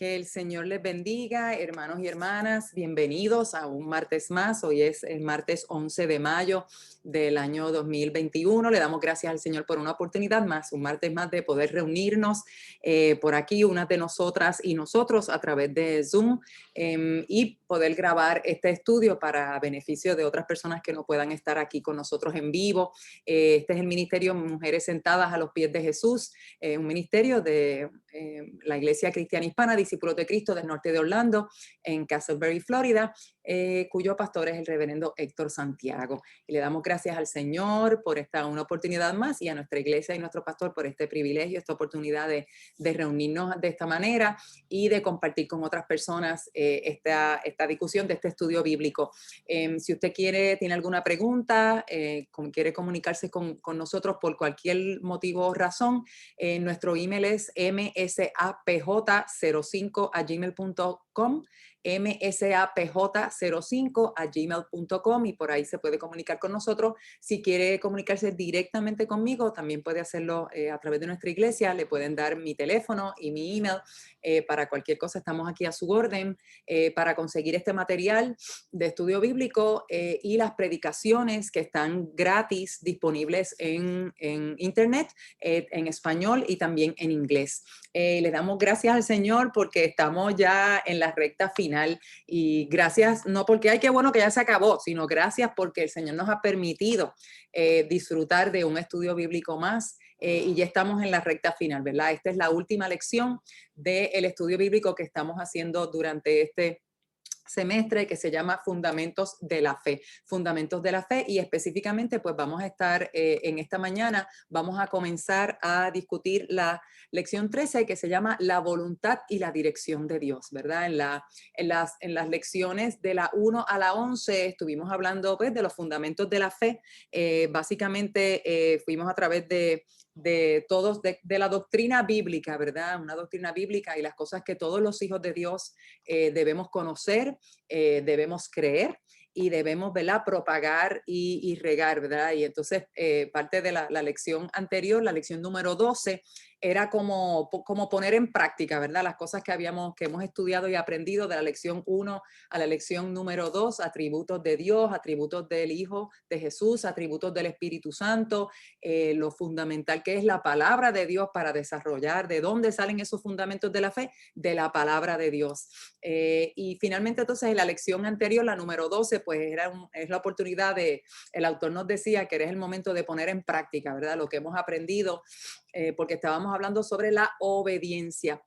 Que el Señor les bendiga, hermanos y hermanas. Bienvenidos a un martes más. Hoy es el martes 11 de mayo del año 2021. Le damos gracias al Señor por una oportunidad más, un martes más de poder reunirnos por aquí, unas de nosotras y nosotros a través de Zoom y poder grabar este estudio para beneficio de otras personas que no puedan estar aquí con nosotros en vivo. Este es el Ministerio Mujeres Sentadas a los Pies de Jesús, un ministerio de la Iglesia Cristiana Hispana, Discípulos de Cristo del norte de Orlando, en Castleberry, Florida, cuyo pastor es el reverendo Héctor Santiago. Y le damos gracias al Señor por una oportunidad más y a nuestra iglesia y nuestro pastor por este privilegio, esta oportunidad de reunirnos de esta manera y de compartir con otras personas esta discusión de este estudio bíblico. Si usted tiene alguna pregunta, quiere comunicarse con nosotros por cualquier motivo o razón, nuestro email es msapj05@gmail.com, msapj05@gmail.com, y por ahí se puede comunicar con nosotros. Si quiere comunicarse directamente conmigo, también puede hacerlo a través de nuestra iglesia. Le pueden dar mi teléfono y mi email. Para cualquier cosa estamos aquí a su orden, para conseguir este material de estudio bíblico y las predicaciones que están gratis disponibles en internet, en español y también en inglés. Le damos gracias al Señor porque estamos ya en la recta final, y gracias no porque ay qué bueno que ya se acabó, sino gracias porque el Señor nos ha permitido disfrutar de un estudio bíblico más, y ya estamos en la recta final, ¿verdad? Esta es la última lección del estudio bíblico que estamos haciendo durante este semestre, que se llama Fundamentos de la Fe. Fundamentos de la Fe, y específicamente pues vamos a estar en esta mañana, vamos a comenzar a discutir la lección 13, que se llama La voluntad y la dirección de Dios, ¿verdad? En las lecciones de la 1 a la 11 estuvimos hablando pues de los fundamentos de la fe. Básicamente fuimos a través de todos, de la doctrina bíblica, ¿verdad? Una doctrina bíblica y las cosas que todos los hijos de Dios debemos conocer, debemos creer y debemos, ¿verdad?, propagar y regar, ¿verdad? Y entonces parte de la lección anterior, la lección número 12, era como poner en práctica, ¿verdad?, las cosas que hemos estudiado y aprendido de la lección 1 a la lección número 2, atributos de Dios, atributos del Hijo de Jesús, atributos del Espíritu Santo, lo fundamental que es la palabra de Dios para desarrollar. ¿De dónde salen esos fundamentos de la fe? De la palabra de Dios. Y finalmente entonces en la lección anterior, la número 12, pues es la oportunidad el autor nos decía que era el momento de poner en práctica, ¿verdad?, lo que hemos aprendido, porque estábamos hablando sobre la obediencia,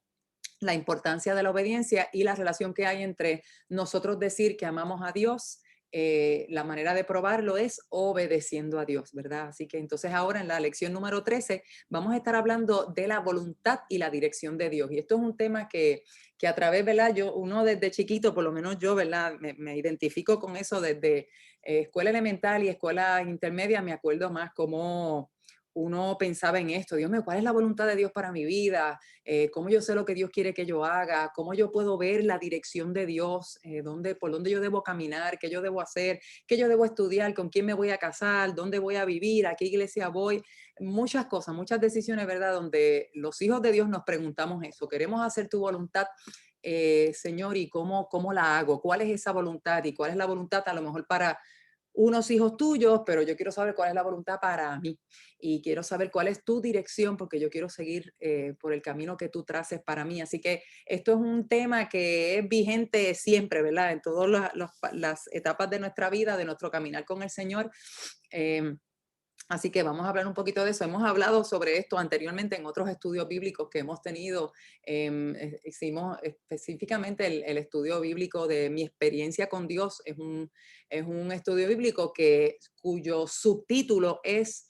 la importancia de la obediencia y la relación que hay entre nosotros decir que amamos a Dios. La manera de probarlo es obedeciendo a Dios, ¿verdad? Así que entonces ahora en la lección número 13 vamos a estar hablando de la voluntad y la dirección de Dios. Y esto es un tema que a través, ¿verdad? Uno desde chiquito, por lo menos yo, ¿verdad?, me identifico con eso desde escuela elemental y escuela intermedia. Me acuerdo más cómo uno pensaba en esto: Dios mío, ¿cuál es la voluntad de Dios para mi vida? ¿Cómo yo sé lo que Dios quiere que yo haga? ¿Cómo yo puedo ver la dirección de Dios? ¿Por dónde yo debo caminar? ¿Qué yo debo hacer? ¿Qué yo debo estudiar? ¿Con quién me voy a casar? ¿Dónde voy a vivir? ¿A qué iglesia voy? Muchas cosas, muchas decisiones, ¿verdad?, donde los hijos de Dios nos preguntamos eso. Queremos hacer tu voluntad, Señor, ¿y cómo la hago? ¿Cuál es esa voluntad? ¿Y cuál es la voluntad a lo mejor para unos hijos tuyos, pero yo quiero saber cuál es la voluntad para mí, y quiero saber cuál es tu dirección, porque yo quiero seguir por el camino que tú traces para mí? Así que esto es un tema que es vigente siempre, ¿verdad? En todas las etapas de nuestra vida, de nuestro caminar con el Señor. Eh, Así que vamos a hablar un poquito de eso. Hemos hablado sobre esto anteriormente en otros estudios bíblicos que hemos tenido. Hicimos específicamente el estudio bíblico de mi experiencia con Dios. Es un estudio bíblico cuyo subtítulo es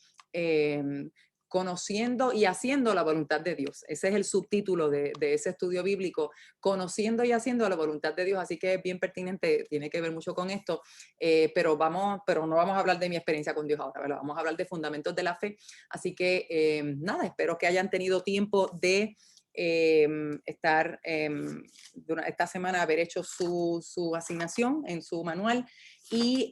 Conociendo y haciendo la voluntad de Dios. Ese es el subtítulo de ese estudio bíblico, Conociendo y haciendo la voluntad de Dios. Así que es bien pertinente, tiene que ver mucho con esto. Pero no vamos a hablar de mi experiencia con Dios ahora, ¿verdad? Vamos a hablar de fundamentos de la fe. Así que nada, espero que hayan tenido tiempo de estar durante esta semana haber hecho su asignación en su manual. Y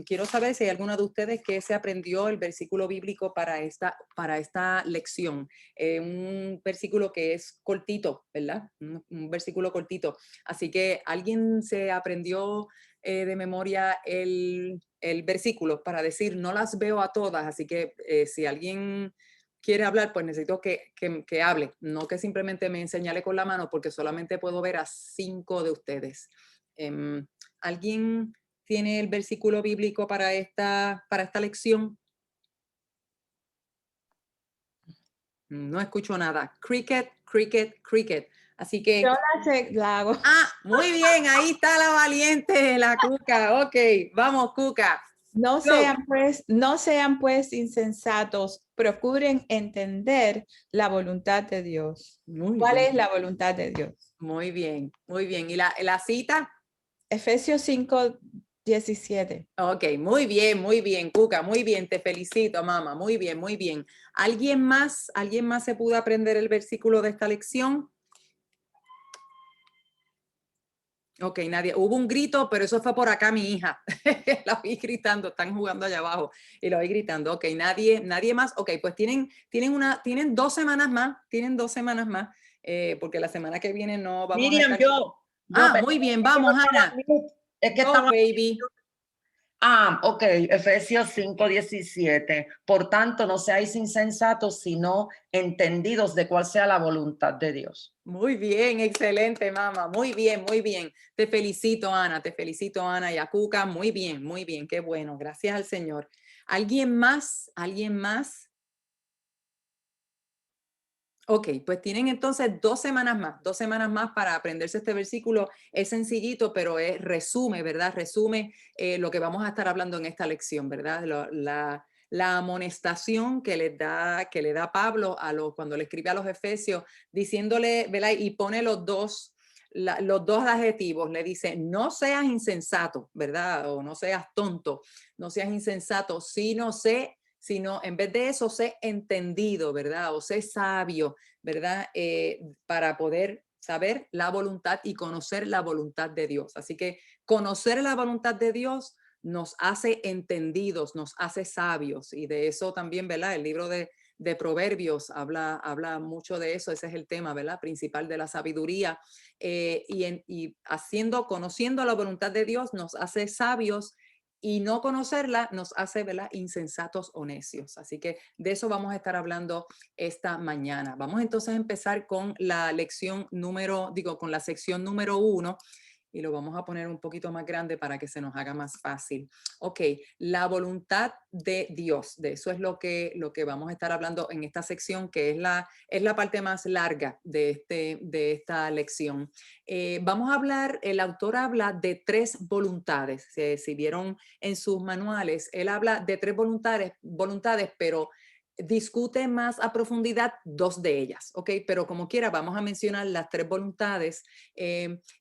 quiero saber si hay alguno de ustedes que se aprendió el versículo bíblico para esta lección. Un versículo que es cortito, ¿verdad? Un versículo cortito. Así que alguien se aprendió de memoria el versículo para decir, no las veo a todas, así que si alguien quiere hablar, pues necesito que hable, no que simplemente me señale con la mano, porque solamente puedo ver a 5 de ustedes. ¿Alguien tiene el versículo bíblico para esta lección? No escucho nada. Cricket, cricket, cricket. Así que... Yo la hago. Ah, muy bien, ahí está la valiente, la Cuca. Ok, vamos, Cuca. No Go. sean pues insensatos, procuren entender la voluntad de Dios. Muy ¿Cuál bien, es la voluntad de Dios? muy bien, muy bien. ¿Y la cita? Efesios 5:17. Ok, muy bien, Cuca, muy bien, te felicito, mamá, muy bien, muy bien. ¿Alguien más se pudo aprender el versículo de esta lección? Ok, nadie. Hubo un grito, pero eso fue por acá mi hija. La oí gritando, están jugando allá abajo y la oí gritando. Ok, nadie más. Ok, pues tienen 2 semanas más, porque la semana que viene no vamos a Miriam, estar. yo, Ah, perdón, muy bien, es que no vamos, estaba Ana. mute, es que Go, estaba. baby. Ok, Efesios 5:17. Por tanto, no seáis insensatos, sino entendidos de cuál sea la voluntad de Dios. Muy bien, excelente, mamá. Muy bien, muy bien. Te felicito, Ana. Te felicito, Ana y a Cuca. Muy bien, muy bien. Qué bueno. Gracias al Señor. ¿Alguien más? ¿Alguien más? Ok, pues tienen entonces 2 semanas más para aprenderse este versículo. Es sencillito, pero resume, ¿verdad? Resume lo que vamos a estar hablando en esta lección, ¿verdad? La amonestación que le da Pablo cuando le escribe a los Efesios, diciéndole, ¿verdad? Y pone los dos adjetivos, le dice, no seas insensato, ¿verdad? O no seas tonto, no seas insensato, sino en vez de eso, sé entendido, ¿verdad? O sé sabio, ¿verdad? Para poder saber la voluntad y conocer la voluntad de Dios. Así que conocer la voluntad de Dios nos hace entendidos, nos hace sabios. Y de eso también, ¿verdad? El libro de Proverbios habla mucho de eso. Ese es el tema, ¿verdad? Principal de la sabiduría. Conociendo la voluntad de Dios nos hace sabios, y no conocerla nos hace, ¿verdad?, insensatos o necios. Así que de eso vamos a estar hablando esta mañana. Vamos entonces a empezar con la con la sección número 1, y lo vamos a poner un poquito más grande para que se nos haga más fácil. Ok, la voluntad de Dios, de eso es lo que vamos a estar hablando en esta sección, que es la parte más larga de esta lección. Vamos a hablar, el autor habla de 3 voluntades. Si vieron en sus manuales, él habla de 3 voluntades, pero discute más a profundidad 2 de ellas, ¿ok? Pero como quiera, vamos a mencionar las 3 voluntades.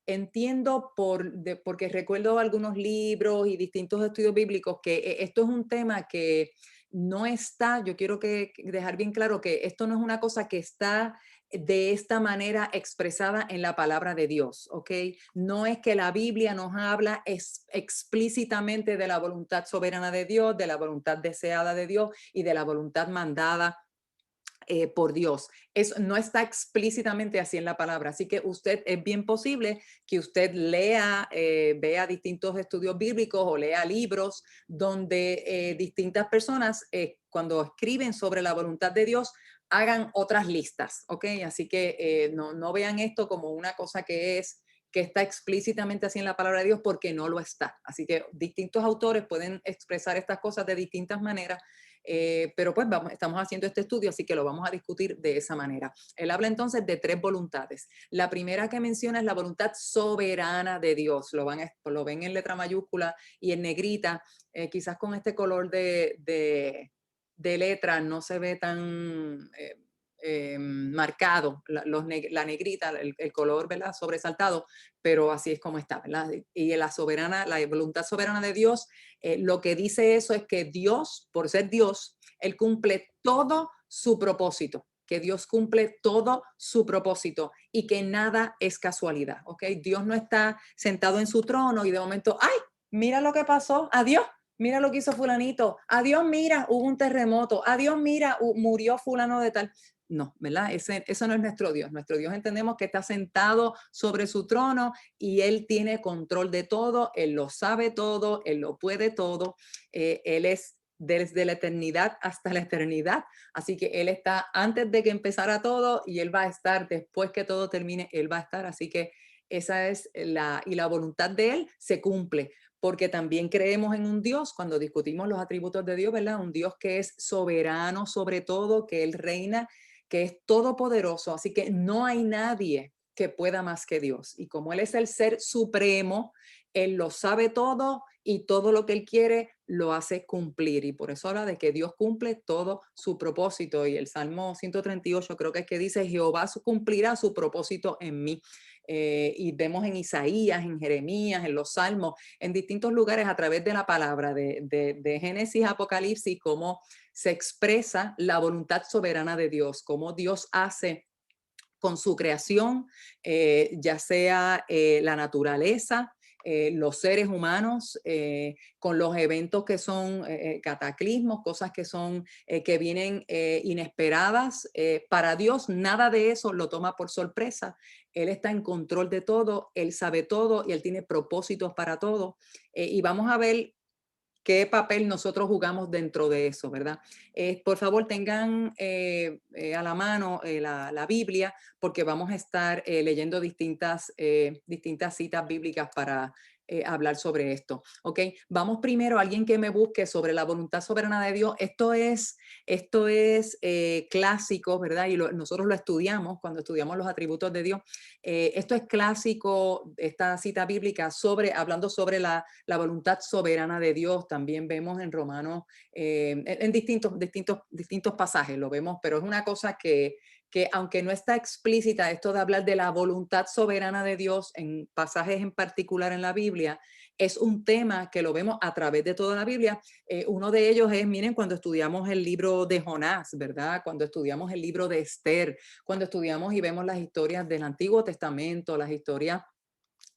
Entiendo porque recuerdo algunos libros y distintos estudios bíblicos que esto es un tema que no está, yo quiero dejar bien claro que esto no es una cosa que está de esta manera expresada en la palabra de Dios, ¿ok? No es que la Biblia nos habla explícitamente de la voluntad soberana de Dios, de la voluntad deseada de Dios y de la voluntad mandada por Dios. Eso no está explícitamente así en la palabra. Así que es bien posible que usted vea distintos estudios bíblicos o lea libros donde distintas personas, cuando escriben sobre la voluntad de Dios, hagan otras listas, ¿ok? Así que no vean esto como una cosa que está explícitamente así en la palabra de Dios, porque no lo está. Así que distintos autores pueden expresar estas cosas de distintas maneras, pero pues estamos haciendo este estudio, así que lo vamos a discutir de esa manera. Él habla entonces de 3 voluntades. La primera que menciona es la voluntad soberana de Dios. Lo ven en letra mayúscula y en negrita. Quizás con este color de letra no se ve tan marcado la negrita, el color, ¿verdad?, sobresaltado, pero así es como está, ¿verdad? Y la voluntad soberana de Dios, lo que dice eso es que Dios, por ser Dios, Él cumple todo su propósito. que Dios cumple todo su propósito y que nada es casualidad, ¿ok? Dios no está sentado en su trono y de momento, ¡ay! Mira lo que pasó, adiós, mira lo que hizo fulanito, adiós, mira, hubo un terremoto, adiós, mira, murió fulano de tal. No, ¿verdad? Eso no es nuestro Dios. Nuestro Dios entendemos que está sentado sobre su trono y Él tiene control de todo, Él lo sabe todo, Él lo puede todo, Él es desde la eternidad hasta la eternidad, así que Él está antes de que empezara todo y Él va a estar después que todo termine, Él va a estar, así que esa es y la voluntad de Él se cumple porque también creemos en un Dios, cuando discutimos los atributos de Dios, ¿verdad? Un Dios que es soberano sobre todo, que Él reina, que es todopoderoso, así que no hay nadie que pueda más que Dios. Y como Él es el ser supremo, Él lo sabe todo y todo lo que Él quiere lo hace cumplir. Y por eso habla de que Dios cumple todo su propósito. Y el Salmo 138 creo que es que dice, Jehová cumplirá su propósito en mí. Y vemos en Isaías, en Jeremías, en los Salmos, en distintos lugares a través de la palabra de Génesis a Apocalipsis, cómo se expresa la voluntad soberana de Dios, cómo Dios hace con su creación, ya sea la naturaleza, los seres humanos, con los eventos que son cataclismos, cosas que son que vienen inesperadas. Para Dios nada de eso lo toma por sorpresa. Él está en control de todo, Él sabe todo y Él tiene propósitos para todo. Y vamos a ver qué papel nosotros jugamos dentro de eso, ¿verdad? Por favor, tengan a la mano la Biblia, porque vamos a estar leyendo distintas citas bíblicas para hablar sobre esto, ¿ok? Vamos primero a alguien que me busque sobre la voluntad soberana de Dios. Esto es clásico, ¿verdad? Y nosotros lo estudiamos cuando estudiamos los atributos de Dios. Esto es clásico, esta cita bíblica hablando sobre la voluntad soberana de Dios. También vemos en Romanos, en distintos pasajes lo vemos, pero es una cosa que aunque no está explícita esto de hablar de la voluntad soberana de Dios en pasajes en particular en la Biblia, es un tema que lo vemos a través de toda la Biblia. Uno de ellos es, miren, cuando estudiamos el libro de Jonás, ¿verdad? Cuando estudiamos el libro de Esther, cuando estudiamos y vemos las historias del Antiguo Testamento, las historias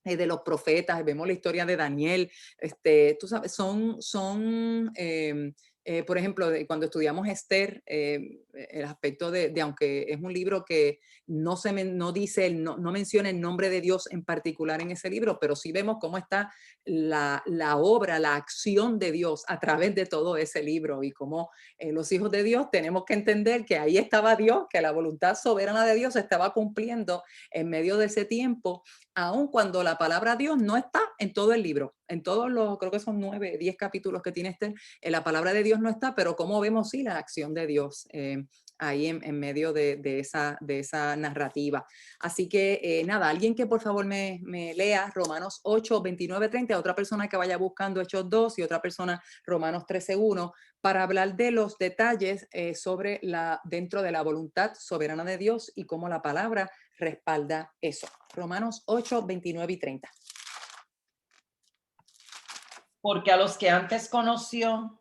de los profetas, vemos la historia de Daniel, tú sabes, por ejemplo, cuando estudiamos Esther, el aspecto de aunque es un libro que no dice, no menciona el nombre de Dios en particular en ese libro, pero sí vemos cómo está la obra, la acción de Dios a través de todo ese libro y cómo los hijos de Dios tenemos que entender que ahí estaba Dios, que la voluntad soberana de Dios se estaba cumpliendo en medio de ese tiempo, aun cuando la palabra Dios no está en todo el libro, en todos los, creo que son 9, 10 capítulos que tiene la palabra de Dios no está, pero como vemos sí la acción de Dios ahí en medio de esa narrativa. Así que nada, alguien que por favor me lea Romanos 8, 29, 30, otra persona que vaya buscando Hechos 2 y otra persona Romanos 13, 1, para hablar de los detalles sobre dentro de la voluntad soberana de Dios y cómo la palabra respalda eso. Romanos 8, 29 y 30. Porque a los que antes conoció,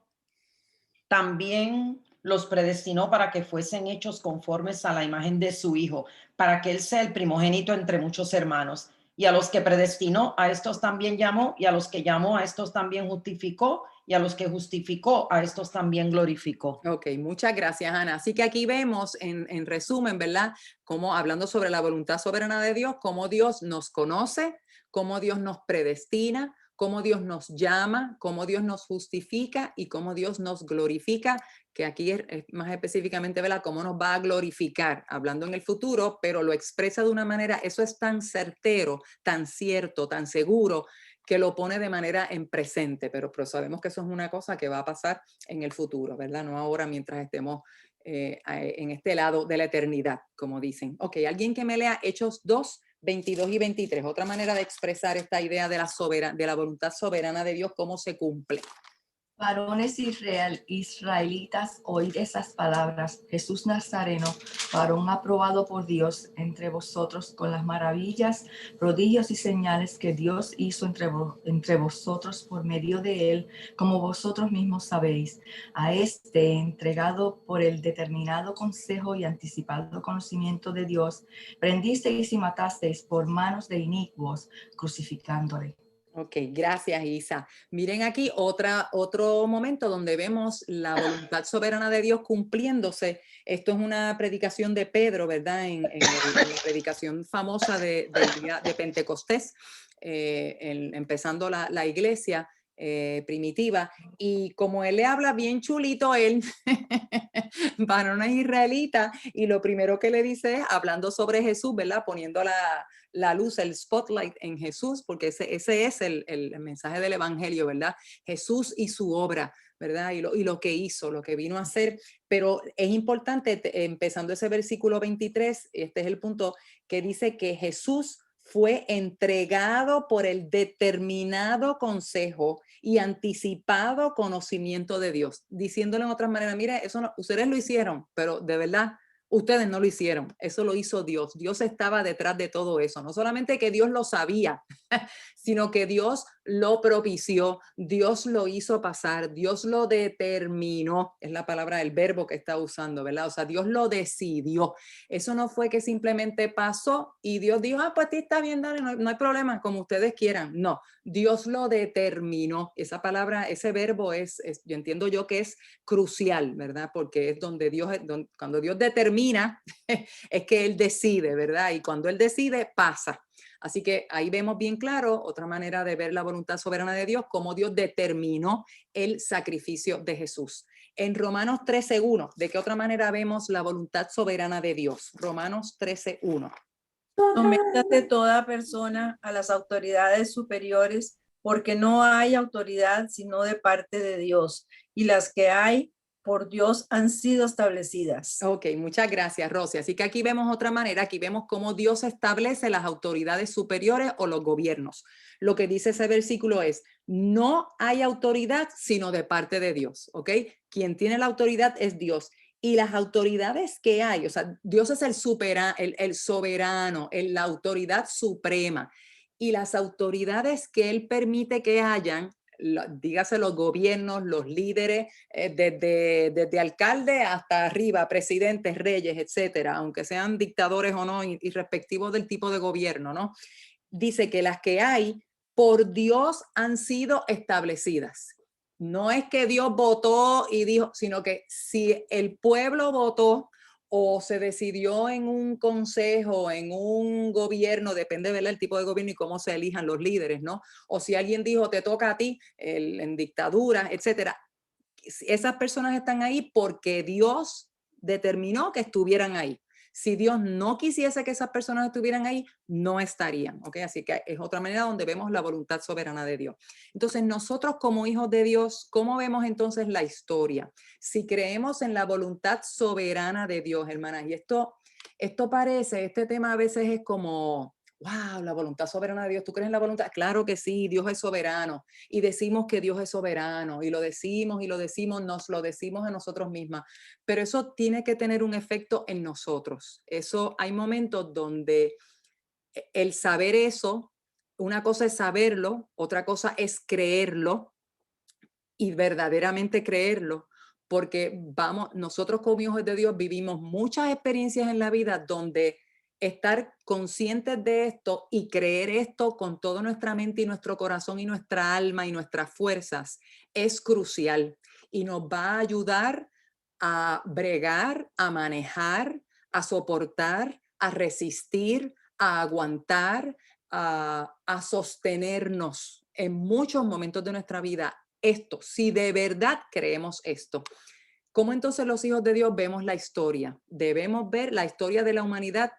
también los predestinó para que fuesen hechos conformes a la imagen de su Hijo, para que Él sea el primogénito entre muchos hermanos. Y a los que predestinó, a estos también llamó, y a los que llamó, a estos también justificó, y a los que justificó, a estos también glorificó. Ok, muchas gracias, Ana. Así que aquí vemos, en resumen, ¿verdad? Como hablando sobre la voluntad soberana de Dios, cómo Dios nos conoce, cómo Dios nos predestina, cómo Dios nos llama, cómo Dios nos justifica y cómo Dios nos glorifica, que aquí es más específicamente, ¿verdad? Cómo nos va a glorificar, hablando en el futuro, pero lo expresa de una manera, eso es tan certero, tan cierto, tan seguro, que lo pone de manera en presente, pero sabemos que eso es una cosa que va a pasar en el futuro, ¿verdad? No ahora mientras estemos en este lado de la eternidad, como dicen. Ok, alguien que me lea Hechos 2, 22 y 23, otra manera de expresar esta idea de la voluntad soberana de Dios, cómo se cumple. Varones israelitas, oíd esas palabras. Jesús Nazareno, varón aprobado por Dios entre vosotros con las maravillas, prodigios y señales que Dios hizo entre vosotros por medio de él, como vosotros mismos sabéis. A este, entregado por el determinado consejo y anticipado conocimiento de Dios, prendisteis y matasteis por manos de inicuos, crucificándole. Ok, gracias, Isa. Miren aquí otro momento donde vemos la voluntad soberana de Dios cumpliéndose. Esto es una predicación de Pedro, ¿verdad? En la predicación famosa del día de Pentecostés, empezando la iglesia primitiva. Y como él le habla bien chulito, él, varón israelita, y lo primero que le dice es, hablando sobre Jesús, ¿verdad? Poniendo la luz, el spotlight en Jesús, porque ese es el mensaje del evangelio, ¿verdad? Jesús y su obra, ¿verdad? Y lo que hizo, lo que vino a hacer. Pero es importante, empezando ese versículo 23, este es el punto que dice que Jesús fue entregado por el determinado consejo y anticipado conocimiento de Dios, diciéndole en otras maneras, mire, eso no, ustedes lo hicieron, pero de verdad ustedes no lo hicieron, eso lo hizo Dios. Dios estaba detrás de todo eso. No solamente que Dios lo sabía, sino que Dios lo propició, Dios lo hizo pasar, Dios lo determinó, es la palabra, el verbo que está usando, ¿verdad? O sea, Dios lo decidió. Eso no fue que simplemente pasó y Dios dijo, pues está bien, dale, no hay problema, como ustedes quieran. No, Dios lo determinó. Esa palabra, ese verbo yo entiendo yo que es crucial, ¿verdad? Porque es donde cuando Dios determina, es que Él decide, ¿verdad? Y cuando Él decide, pasa. Así que ahí vemos bien claro otra manera de ver la voluntad soberana de Dios, cómo Dios determinó el sacrificio de Jesús. En Romanos 13:1, ¿de qué otra manera vemos la voluntad soberana de Dios? Romanos 13:1. Sométase toda persona a las autoridades superiores, porque no hay autoridad sino de parte de Dios, y las que hay por Dios han sido establecidas. Ok, muchas gracias, Rosy. Así que aquí vemos otra manera, aquí vemos cómo Dios establece las autoridades superiores o los gobiernos. Lo que dice ese versículo es, no hay autoridad sino de parte de Dios, ¿ok? Quien tiene la autoridad es Dios. Y las autoridades que hay, o sea, Dios es el soberano, la autoridad suprema. Y las autoridades que Él permite que hayan, dígase los gobiernos, los líderes, desde alcalde hasta arriba, presidentes, reyes, etcétera, aunque sean dictadores o no, y respectivos del tipo de gobierno, ¿no? Dice que las que hay por Dios han sido establecidas. No es que Dios votó y dijo, sino que si el pueblo votó o se decidió en un consejo, en un gobierno, depende del tipo de gobierno y cómo se elijan los líderes, ¿no? O si alguien dijo, te toca a ti, en dictadura, etcétera. Esas personas están ahí porque Dios determinó que estuvieran ahí. Si Dios no quisiese que esas personas estuvieran ahí, no estarían, ¿ok? Así que es otra manera donde vemos la voluntad soberana de Dios. Entonces, nosotros como hijos de Dios, ¿cómo vemos entonces la historia? Si creemos en la voluntad soberana de Dios, hermanas, y esto parece, este tema a veces es como, wow, la voluntad soberana de Dios. ¿Tú crees en la voluntad? Claro que sí, Dios es soberano. Y decimos que Dios es soberano. Y lo decimos, nos lo decimos a nosotros mismas. Pero eso tiene que tener un efecto en nosotros. Eso, hay momentos donde el saber eso, una cosa es saberlo, otra cosa es creerlo y verdaderamente creerlo. Porque nosotros como hijos de Dios vivimos muchas experiencias en la vida donde estar conscientes de esto y creer esto con toda nuestra mente y nuestro corazón y nuestra alma y nuestras fuerzas es crucial y nos va a ayudar a bregar, a manejar, a soportar, a resistir, a aguantar, a sostenernos en muchos momentos de nuestra vida. Esto, si de verdad creemos esto. ¿Cómo entonces los hijos de Dios vemos la historia? Debemos ver la historia de la humanidad,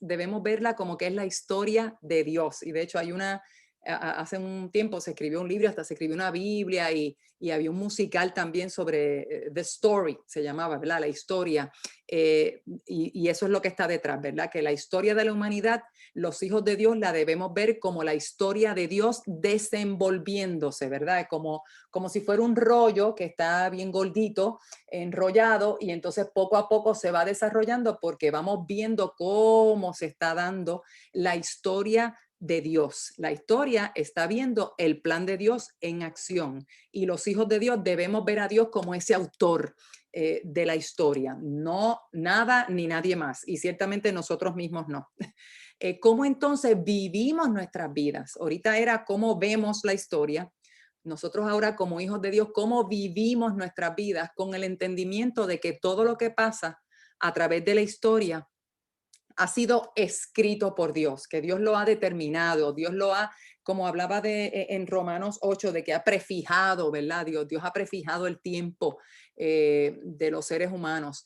debemos verla como que es la historia de Dios. Y de hecho hay hace un tiempo se escribió un libro, hasta se escribió una Biblia y había un musical también sobre The Story, se llamaba, ¿verdad? La historia. Y eso es lo que está detrás, ¿verdad? Que la historia de la humanidad, los hijos de Dios la debemos ver como la historia de Dios desenvolviéndose, ¿verdad? Como si fuera un rollo que está bien gordito, enrollado, y entonces poco a poco se va desarrollando porque vamos viendo cómo se está dando la historia de Dios. La historia está viendo el plan de Dios en acción y los hijos de Dios debemos ver a Dios como ese autor de la historia, no nada ni nadie más, y ciertamente nosotros mismos no. ¿Cómo entonces vivimos nuestras vidas? Ahorita era cómo vemos la historia. Nosotros ahora como hijos de Dios, ¿cómo vivimos nuestras vidas con el entendimiento de que todo lo que pasa a través de la historia ha sido escrito por Dios, que Dios lo ha determinado, Dios lo ha, como hablaba en Romanos 8, de que ha prefijado, ¿verdad? Dios ha prefijado el tiempo de los seres humanos.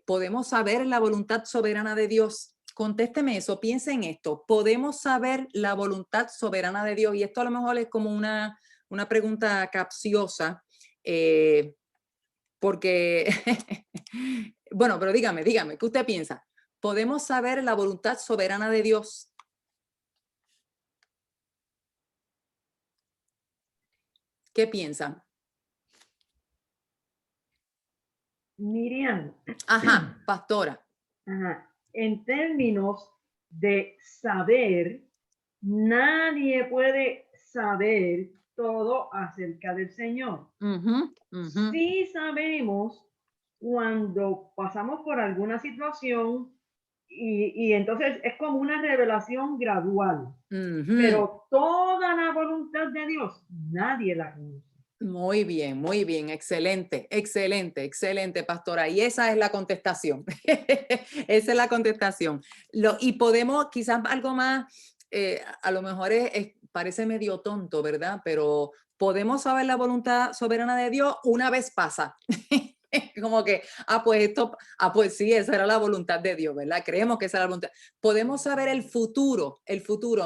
¿Podemos saber la voluntad soberana de Dios? Contésteme eso, piense en esto. ¿Podemos saber la voluntad soberana de Dios? Y esto a lo mejor es como una pregunta capciosa, porque, bueno, pero dígame, ¿qué usted piensa? ¿Podemos saber la voluntad soberana de Dios? ¿Qué piensan? Miriam, Ajá, pastora. ajá, en términos de saber, nadie puede saber todo acerca del Señor. Sí sabemos cuando pasamos por alguna situación y entonces es como una revelación gradual. Pero toda la voluntad de Dios, nadie la conoce. Muy bien, excelente, pastora. Y esa es la contestación. Esa es la contestación. Y podemos, quizás algo más, a lo mejor parece medio tonto, ¿verdad? Pero podemos saber la voluntad soberana de Dios una vez pasa. Como que, pues sí, esa era la voluntad de Dios, ¿verdad? Creemos que esa era la voluntad. ¿Podemos saber el futuro?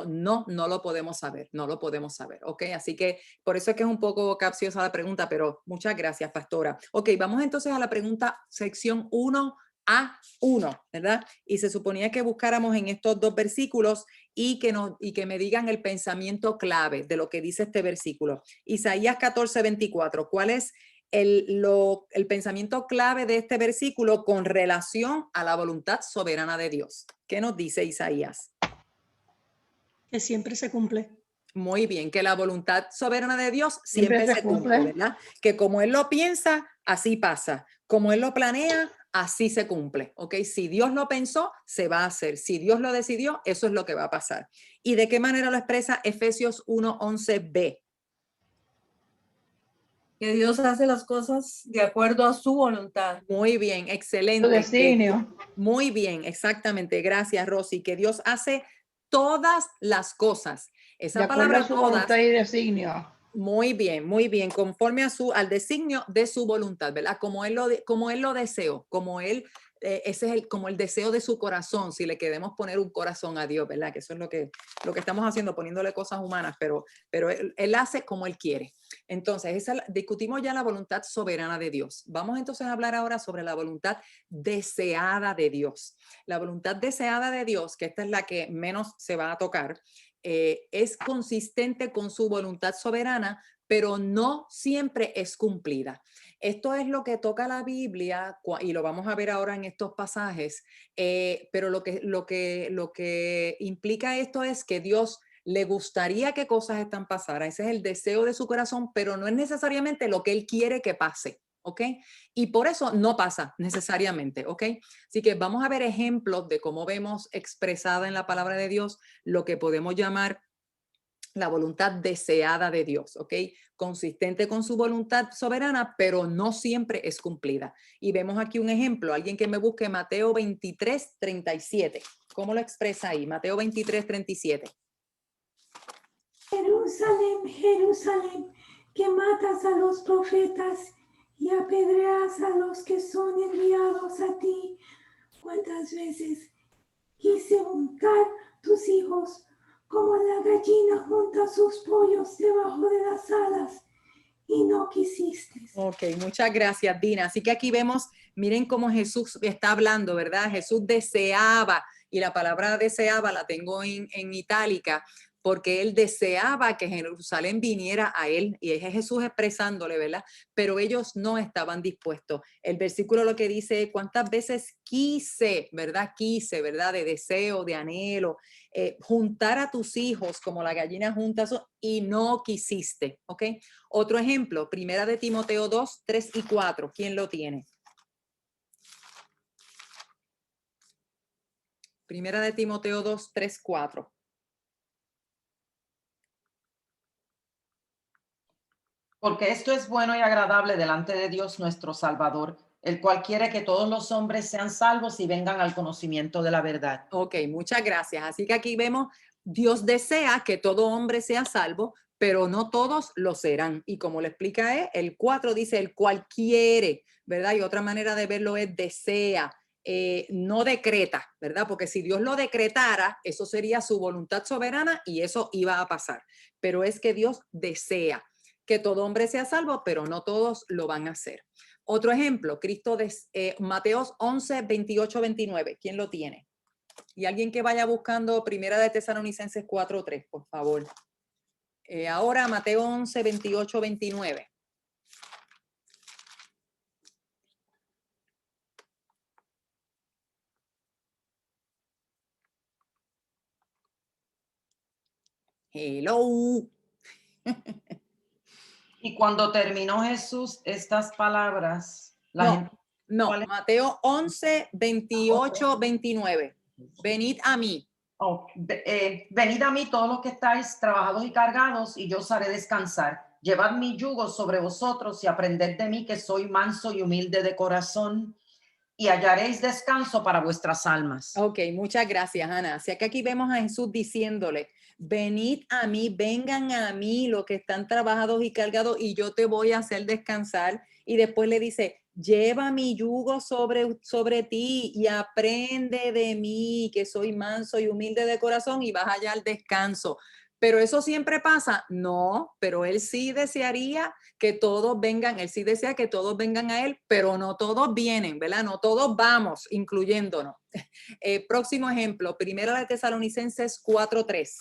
No lo podemos saber, ¿ok? Así que por eso es que es un poco capciosa la pregunta, pero muchas gracias, pastora. Ok, vamos entonces a la pregunta sección 1A1, ¿verdad? Y se suponía que buscáramos en estos dos versículos y que me digan el pensamiento clave de lo que dice este versículo. Isaías 14:24, ¿cuál es el pensamiento clave de este versículo con relación a la voluntad soberana de Dios? ¿Qué nos dice Isaías? Que siempre se cumple. Muy bien, que la voluntad soberana de Dios siempre se cumple, ¿verdad? Que como Él lo piensa, así pasa. Como Él lo planea, así se cumple, ¿ok? Si Dios lo pensó, se va a hacer. Si Dios lo decidió, eso es lo que va a pasar. ¿Y de qué manera lo expresa Efesios 1:11b? Que Dios hace las cosas de acuerdo a su voluntad. Muy bien, excelente. Su designio. Muy bien, exactamente. Gracias, Rosy. Que Dios hace todas las cosas. Esa palabra su todas. voluntad y designio. Muy bien, conforme al designio de su voluntad, ¿verdad? Como él lo deseó, como él, ese es como el deseo de su corazón, si le queremos poner un corazón a Dios, ¿verdad? Que eso es lo que estamos haciendo, poniéndole cosas humanas, pero él hace como él quiere. Entonces, discutimos ya la voluntad soberana de Dios. Vamos entonces a hablar ahora sobre la voluntad deseada de Dios. La voluntad deseada de Dios, que esta es la que menos se va a tocar, es consistente con su voluntad soberana, pero no siempre es cumplida. Esto es lo que toca la Biblia y lo vamos a ver ahora en estos pasajes, pero lo que implica esto es que Dios le gustaría que cosas pasaran. Ese es el deseo de su corazón, pero no es necesariamente lo que Él quiere que pase. ¿Ok? Y por eso no pasa necesariamente, ¿ok? Así que vamos a ver ejemplos de cómo vemos expresada en la palabra de Dios lo que podemos llamar la voluntad deseada de Dios, ¿ok? Consistente con su voluntad soberana, pero no siempre es cumplida. Y vemos aquí un ejemplo, alguien que me busque Mateo 23:37. ¿Cómo lo expresa ahí? Mateo 23:37. Jerusalén, Jerusalén, que matas a los profetas y apedreas a los que son enviados a ti. ¿Cuántas veces quise untar tus hijos como la gallina junta sus pollos debajo de las alas, y no quisiste. Ok, muchas gracias, Dina. Así que aquí vemos, miren cómo Jesús está hablando, ¿verdad? Jesús deseaba, y la palabra deseaba la tengo en itálica, porque él deseaba que Jerusalén viniera a él, y es Jesús expresándole, ¿verdad? Pero ellos no estaban dispuestos. El versículo lo que dice, ¿cuántas veces quise, ¿verdad? Quise, ¿verdad? De deseo, de anhelo, juntar a tus hijos como la gallina junta, y no quisiste, ¿ok? Otro ejemplo, Primera de Timoteo 2, 3 y 4. ¿Quién lo tiene? Primera de Timoteo 2, 3, 4. Porque esto es bueno y agradable delante de Dios nuestro Salvador, el cual quiere que todos los hombres sean salvos y vengan al conocimiento de la verdad. Ok, muchas gracias. Así que aquí vemos, Dios desea que todo hombre sea salvo, pero no todos lo serán. Y como le explica el 4 dice, el cual quiere, ¿verdad? Y otra manera de verlo es desea, no decreta, ¿verdad? Porque si Dios lo decretara, eso sería su voluntad soberana y eso iba a pasar. Pero es que Dios desea que todo hombre sea salvo, pero no todos lo van a hacer. Otro ejemplo, Mateos 11, 28, 29. ¿Quién lo tiene? Y alguien que vaya buscando Primera de Tesalonicenses 4, 3, por favor. Ahora Mateo 11, 28, 29. Hello. Y cuando terminó Jesús estas palabras, la gente... No, ¿Cuál es? Mateo 11, 28, 29. Venid a mí. Venid a mí todos los que estáis trabajados y cargados, y yo os haré descansar. Llevad mi yugo sobre vosotros y aprended de mí, que soy manso y humilde de corazón, y hallaréis descanso para vuestras almas. Ok, muchas gracias, Ana. Así que aquí vemos a Jesús diciéndole, venid a mí, vengan a mí los que están trabajados y cargados y yo te voy a hacer descansar. Y después le dice, lleva mi yugo sobre ti y aprende de mí, que soy manso y humilde de corazón, y vas a hallar descanso. ¿Pero eso siempre pasa? No, pero él sí desearía que todos vengan, él sí desea que todos vengan a él, pero no todos vienen, ¿verdad? No todos vamos, incluyéndonos. Próximo ejemplo, Primera de Tesalonicenses 4:3.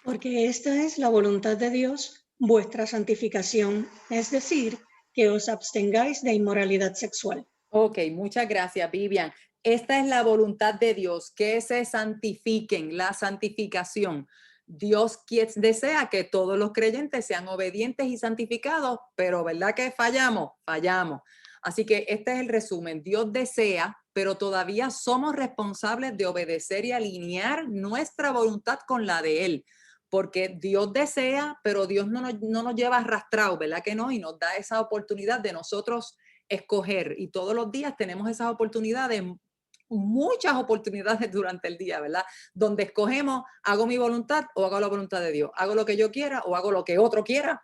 Porque esta es la voluntad de Dios, vuestra santificación, es decir, que os abstengáis de inmoralidad sexual. Ok, muchas gracias, Vivian. Esta es la voluntad de Dios, que se santifiquen, la santificación. Dios desea que todos los creyentes sean obedientes y santificados, pero ¿verdad que fallamos? Fallamos. Así que este es el resumen. Dios desea, pero todavía somos responsables de obedecer y alinear nuestra voluntad con la de Él. Porque Dios desea, pero Dios no nos lleva arrastrados, ¿verdad que no? Y nos da esa oportunidad de nosotros escoger, y todos los días tenemos esas oportunidades, muchas oportunidades durante el día, ¿verdad? Donde escogemos, hago mi voluntad o hago la voluntad de Dios, hago lo que yo quiera o hago lo que otro quiera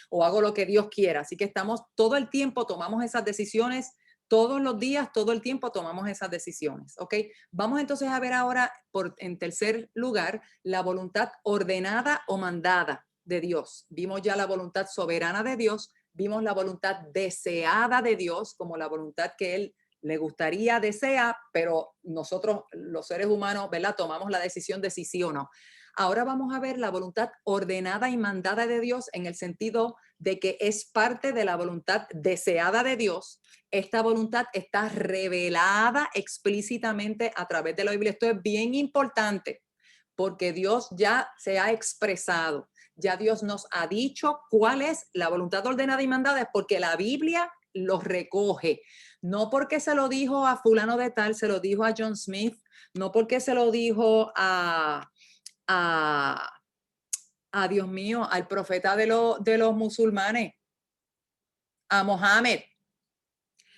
o hago lo que Dios quiera. Así que estamos todo el tiempo, tomamos esas decisiones, todos los días, todo el tiempo tomamos esas decisiones, ¿ok? Vamos entonces a ver ahora, en tercer lugar, la voluntad ordenada o mandada de Dios. Vimos ya la voluntad soberana de Dios, vimos la voluntad deseada de Dios como la voluntad que Él le gustaría, desea, pero nosotros, los seres humanos, ¿verdad? Tomamos la decisión de si sí o no. Ahora vamos a ver la voluntad ordenada y mandada de Dios en el sentido de que es parte de la voluntad deseada de Dios. Esta voluntad está revelada explícitamente a través de la Biblia. Esto es bien importante porque Dios ya se ha expresado. Ya Dios nos ha dicho cuál es la voluntad ordenada y mandada, es porque la Biblia los recoge. No porque se lo dijo a fulano de tal, se lo dijo a John Smith, no porque se lo dijo a Dios mío, al profeta de los musulmanes, a Mohammed.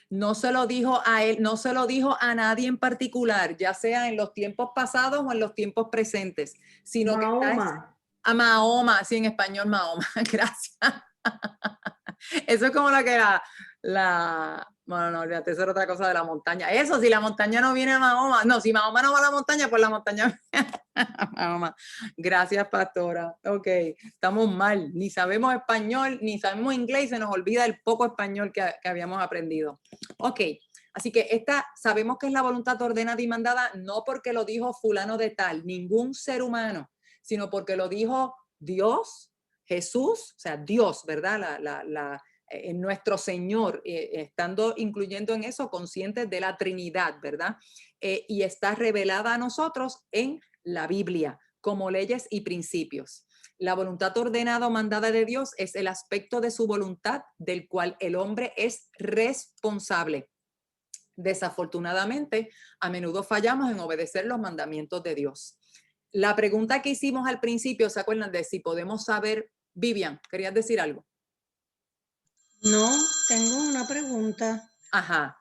No se lo dijo a él, no se lo dijo a nadie en particular, ya sea en los tiempos pasados o en los tiempos presentes, sino Mahoma. que está a Mahoma, sí, en español Mahoma, gracias. Eso es como la Bueno, no, olvídate, eso era otra cosa de la montaña. Eso, si la montaña no viene a Mahoma. No, si Mahoma no va a la montaña, pues la montaña Mahoma. Gracias, pastora. Ok, estamos mal. Ni sabemos español, ni sabemos inglés, se nos olvida el poco español que habíamos aprendido. Ok, así que sabemos que es la voluntad ordenada y mandada, no porque lo dijo fulano de tal, ningún ser humano, sino porque lo dijo Dios, Jesús, o sea, Dios, ¿verdad? En nuestro Señor, estando incluyendo en eso conscientes de la Trinidad, ¿verdad? Y está revelada a nosotros en la Biblia como leyes y principios. La voluntad ordenada o mandada de Dios es el aspecto de su voluntad del cual el hombre es responsable. Desafortunadamente, a menudo fallamos en obedecer los mandamientos de Dios. La pregunta que hicimos al principio, ¿se acuerdan de si podemos saber? Vivian, ¿querías decir algo? No, tengo una pregunta. Ajá.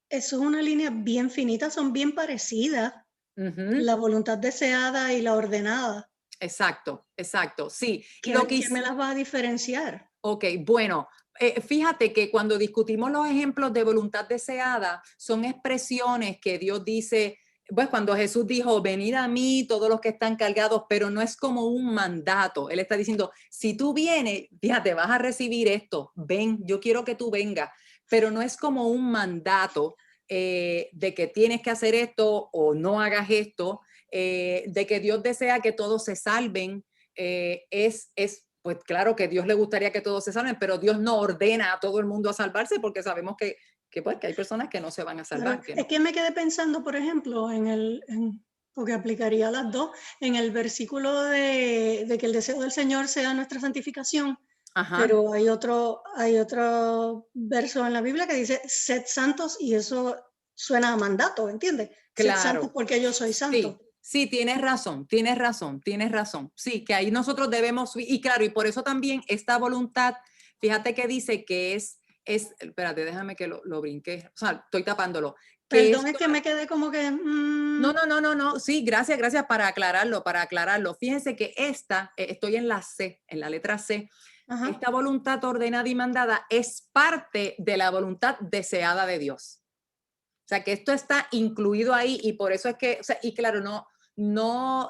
Eso es una línea bien finita, son bien parecidas. La voluntad deseada y la ordenada. Exacto, exacto, sí. ¿Qué me las va a diferenciar? Ok, bueno, fíjate que cuando discutimos los ejemplos de voluntad deseada, son expresiones que Dios dice, pues cuando Jesús dijo, venid a mí todos los que están cargados, pero no es como un mandato. Él está diciendo, si tú vienes, fíjate, vas a recibir esto, ven, yo quiero que tú vengas, pero no es como un mandato de que tienes que hacer esto o no hagas esto, de que Dios desea que todos se salven, pues claro que Dios le gustaría que todos se salven, pero Dios no ordena a todo el mundo a salvarse porque sabemos que hay personas que no se van a salvar. Es que me quedé pensando, por ejemplo, porque aplicaría las dos, en el versículo de que el deseo del Señor sea nuestra santificación. Ajá. Pero hay otro verso en la Biblia que dice, sed santos, y eso suena a mandato, ¿entiendes? Claro. Sed santos porque yo soy santo. Sí, tienes razón. Sí, que ahí nosotros debemos, y claro, y por eso también esta voluntad, fíjate que dice que espérate, déjame que lo brinqué, o sea, estoy tapándolo. Perdón, es que me quedé como que... No, sí, gracias para aclararlo. Fíjense que estoy en la C, en la letra C. Ajá. Esta voluntad ordenada y mandada es parte de la voluntad deseada de Dios. O sea, que esto está incluido ahí y por eso es que, o sea, y claro,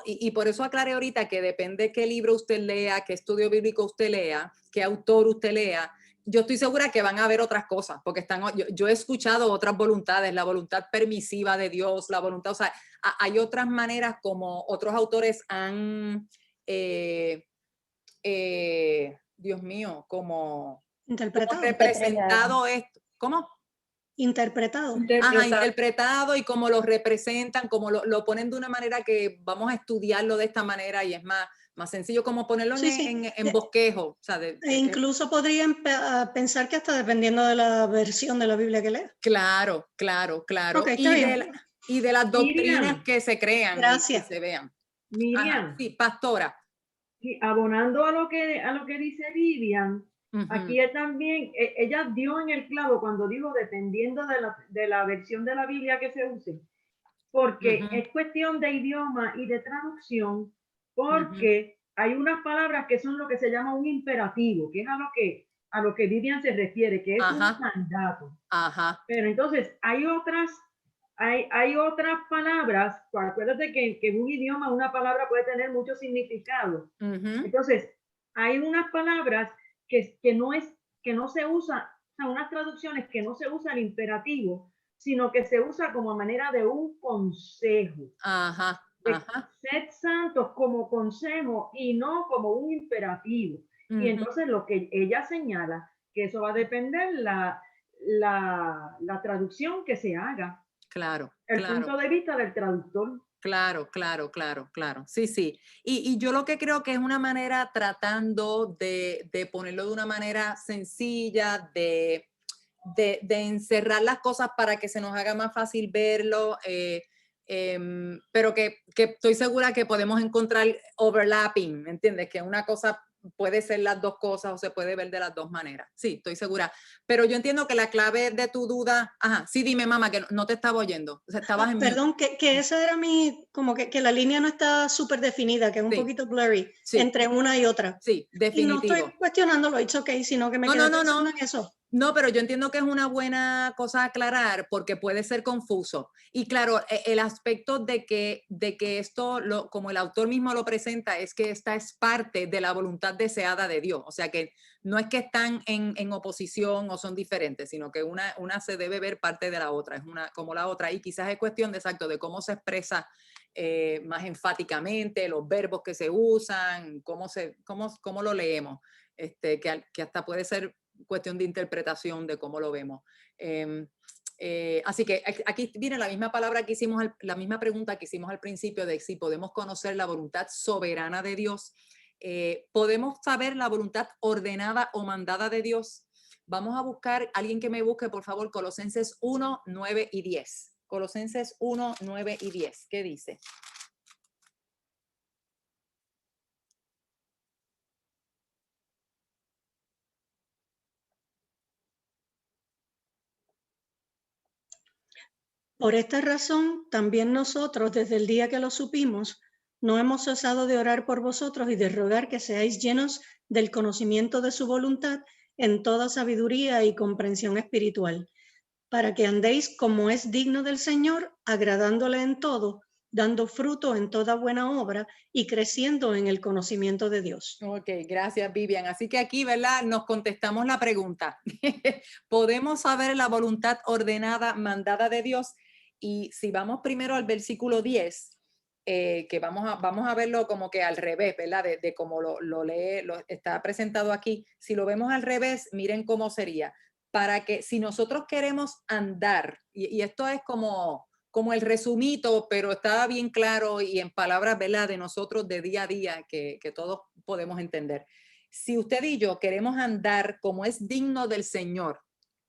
y por eso aclaré ahorita que depende qué libro usted lea, qué estudio bíblico usted lea, qué autor usted lea. Yo estoy segura que van a haber otras cosas, porque yo he escuchado otras voluntades, la voluntad permisiva de Dios, la voluntad, o sea, hay otras maneras como otros autores han, Dios mío, como representado esto. ¿Cómo? Interpretado. Ajá, interpretado y como lo representan, como lo ponen de una manera que vamos a estudiarlo de esta manera y es más sencillo como ponerlo en bosquejo. O sea, incluso podrían pensar que hasta dependiendo de la versión de la Biblia que lea. Claro. Okay, y de las doctrinas Miriam, que se crean y que se vean. Miriam. Ajá, sí, pastora. Sí, abonando a lo que dice Vivian, aquí también, ella dio en el clavo cuando dijo dependiendo de la versión de la Biblia que se use, porque es cuestión de idioma y de traducción, porque hay unas palabras que son lo que se llama un imperativo, que es a lo que Vivian se refiere, que es un mandato. Ajá. Pero entonces hay otras palabras, acuérdate que en un idioma una palabra puede tener mucho significado. Entonces, hay unas palabras que no se usa, o sea, unas traducciones que no se usa el imperativo, sino que se usa como manera de un consejo. Sed santos como consejo y no como un imperativo. Y entonces lo que ella señala, que eso va a depender la traducción que se haga. Claro. El punto de vista del traductor. Claro. Sí. Y yo lo que creo que es una manera tratando de ponerlo de una manera sencilla, de encerrar las cosas para que se nos haga más fácil verlo, pero que estoy segura que podemos encontrar overlapping, ¿me entiendes? Que una cosa puede ser las dos cosas o se puede ver de las dos maneras. Sí, estoy segura. Pero yo entiendo que la clave de tu duda... Ajá, sí, dime, mamá, que no te estaba oyendo. O sea, estabas perdón, que esa era mi como que la línea no está súper definida, que es un poquito blurry entre una y otra. Sí, definitivo. Y no estoy cuestionándolo, it's okay, sino que me quedé pensando en eso. No, pero yo entiendo que es una buena cosa aclarar porque puede ser confuso. Y claro, el aspecto de que esto, como el autor mismo lo presenta, es que esta es parte de la voluntad deseada de Dios. O sea que no es que están en oposición o son diferentes, sino que una se debe ver parte de la otra, es una como la otra. Y quizás es cuestión de cómo se expresa más enfáticamente, los verbos que se usan, cómo lo leemos, que hasta puede ser cuestión de interpretación de cómo lo vemos. Así que aquí viene la misma palabra que hicimos, la misma pregunta que hicimos al principio de si podemos conocer la voluntad soberana de Dios. ¿Podemos saber la voluntad ordenada o mandada de Dios? Vamos a buscar, alguien que me busque, por favor, Colosenses 1, 9 y 10. Colosenses 1, 9 y 10. ¿Qué dice? Por esta razón, también nosotros, desde el día que lo supimos, no hemos cesado de orar por vosotros y de rogar que seáis llenos del conocimiento de su voluntad en toda sabiduría y comprensión espiritual, para que andéis como es digno del Señor, agradándole en todo, dando fruto en toda buena obra y creciendo en el conocimiento de Dios. Ok, gracias, Vivian. Así que aquí, ¿verdad? Nos contestamos la pregunta. ¿Podemos saber la voluntad ordenada, mandada de Dios? Y si vamos primero al versículo 10, que vamos a verlo como que al revés, ¿verdad? De cómo lo lee, está presentado aquí. Si lo vemos al revés, miren cómo sería. Para que si nosotros queremos andar, y esto es como el resumito, pero está bien claro y en palabras, ¿verdad?, de nosotros de día a día que todos podemos entender. Si usted y yo queremos andar como es digno del Señor,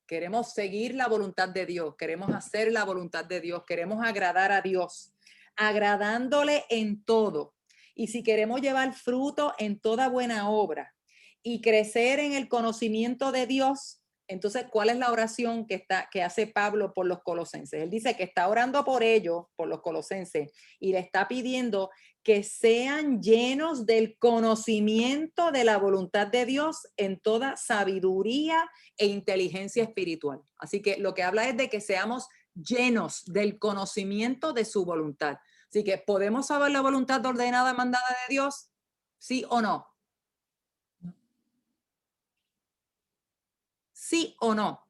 queremos seguir la voluntad de Dios, queremos hacer la voluntad de Dios, queremos agradar a Dios, agradándole en todo. Y si queremos llevar fruto en toda buena obra y crecer en el conocimiento de Dios, entonces, ¿cuál es la oración que hace Pablo por los colosenses? Él dice que está orando por ellos, por los colosenses, y le está pidiendo que sean llenos del conocimiento de la voluntad de Dios en toda sabiduría e inteligencia espiritual. Así que lo que habla es de que seamos llenos del conocimiento de su voluntad. Así que, ¿podemos saber la voluntad ordenada y mandada de Dios? ¿Sí o no? ¿Sí o no?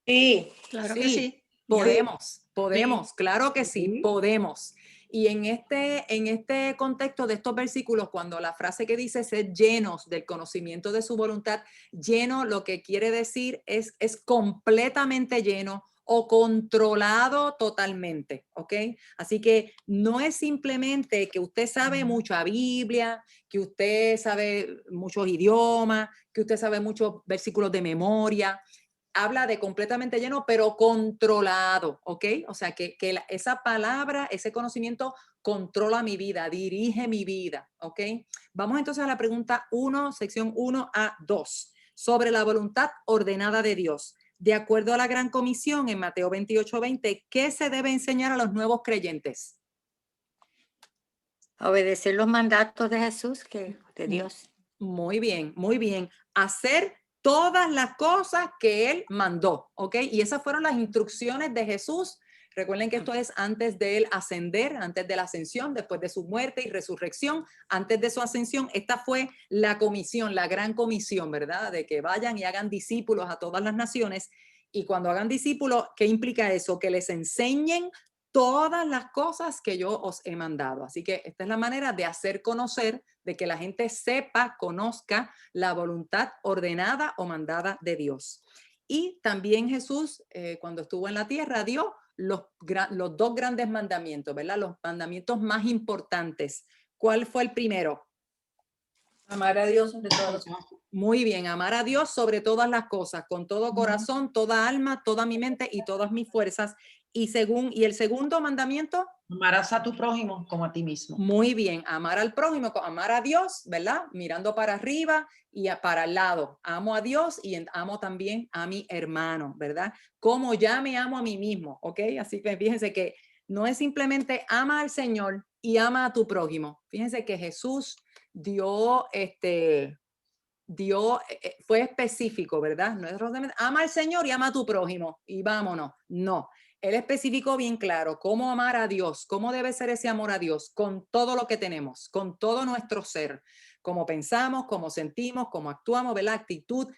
Sí. Claro que sí. Podemos, claro que sí, podemos. Y en este contexto de estos versículos, cuando la frase que dice ser llenos del conocimiento de su voluntad, lleno lo que quiere decir es completamente lleno o controlado totalmente, ¿ok? Así que no es simplemente que usted sabe mucha Biblia, que usted sabe muchos idiomas, que usted sabe muchos versículos de memoria. Habla de completamente lleno, pero controlado, ¿ok? O sea, que esa palabra, ese conocimiento controla mi vida, dirige mi vida, ¿ok? Vamos entonces a la pregunta 1, sección 1 a 2, sobre la voluntad ordenada de Dios. De acuerdo a la Gran Comisión en Mateo 28:20, ¿qué se debe enseñar a los nuevos creyentes? Obedecer los mandatos de Jesús, de Dios. Muy bien, muy bien. Hacer todas las cosas que él mandó, ¿ok? Y esas fueron las instrucciones de Jesús. Recuerden que esto es antes de él ascender, antes de la ascensión, después de su muerte y resurrección, antes de su ascensión. Esta fue la comisión, la gran comisión, ¿verdad? De que vayan y hagan discípulos a todas las naciones. Y cuando hagan discípulos, ¿qué implica eso? Que les enseñen todas las cosas que yo os he mandado. Así que esta es la manera de hacer conocer, de que la gente sepa, conozca la voluntad ordenada o mandada de Dios. Y también Jesús, cuando estuvo en la tierra, dio los dos grandes mandamientos, ¿verdad? Los mandamientos más importantes. ¿Cuál fue el primero? Amar a Dios sobre todas las cosas. Muy bien, amar a Dios sobre todas las cosas, con todo corazón, toda alma, toda mi mente y todas mis fuerzas. Y el segundo mandamiento, amarás a tu prójimo como a ti mismo. Muy bien, amar al prójimo, amar a Dios, ¿verdad? Mirando para arriba y para el lado. Amo a Dios y amo también a mi hermano, ¿verdad? Como ya me amo a mí mismo, ¿ok? Así que fíjense que no es simplemente ama al Señor, y ama a tu prójimo. Fíjense que Jesús fue específico, ¿verdad? No es ama al Señor y ama a tu prójimo y vámonos. No, Él especificó bien claro cómo amar a Dios, cómo debe ser ese amor a Dios con todo lo que tenemos, con todo nuestro ser, cómo pensamos, cómo sentimos, cómo actuamos, ¿verdad? Actitud,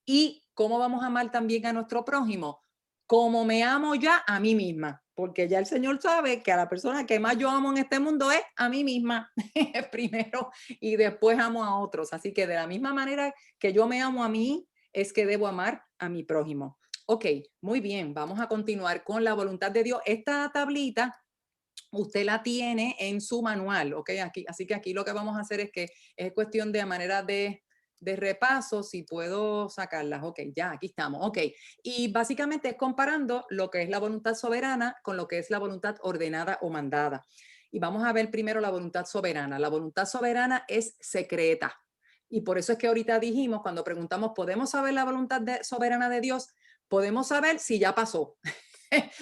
y cómo vamos a amar también a nuestro prójimo, como me amo ya a mí misma, porque ya el Señor sabe que a la persona que más yo amo en este mundo es a mí misma primero, y después amo a otros. Así que de la misma manera que yo me amo a mí, es que debo amar a mi prójimo. Ok, muy bien, vamos a continuar con la voluntad de Dios. Esta tablita usted la tiene en su manual, ok, aquí, así que aquí lo que vamos a hacer es que es cuestión de manera de repaso, si puedo sacarlas. Ok, ya, aquí estamos. Ok, y básicamente es comparando lo que es la voluntad soberana con lo que es la voluntad ordenada o mandada. Y vamos a ver primero la voluntad soberana. La voluntad soberana es secreta. Y por eso es que ahorita dijimos, cuando preguntamos, ¿podemos saber la voluntad soberana de Dios? Podemos saber si ya pasó.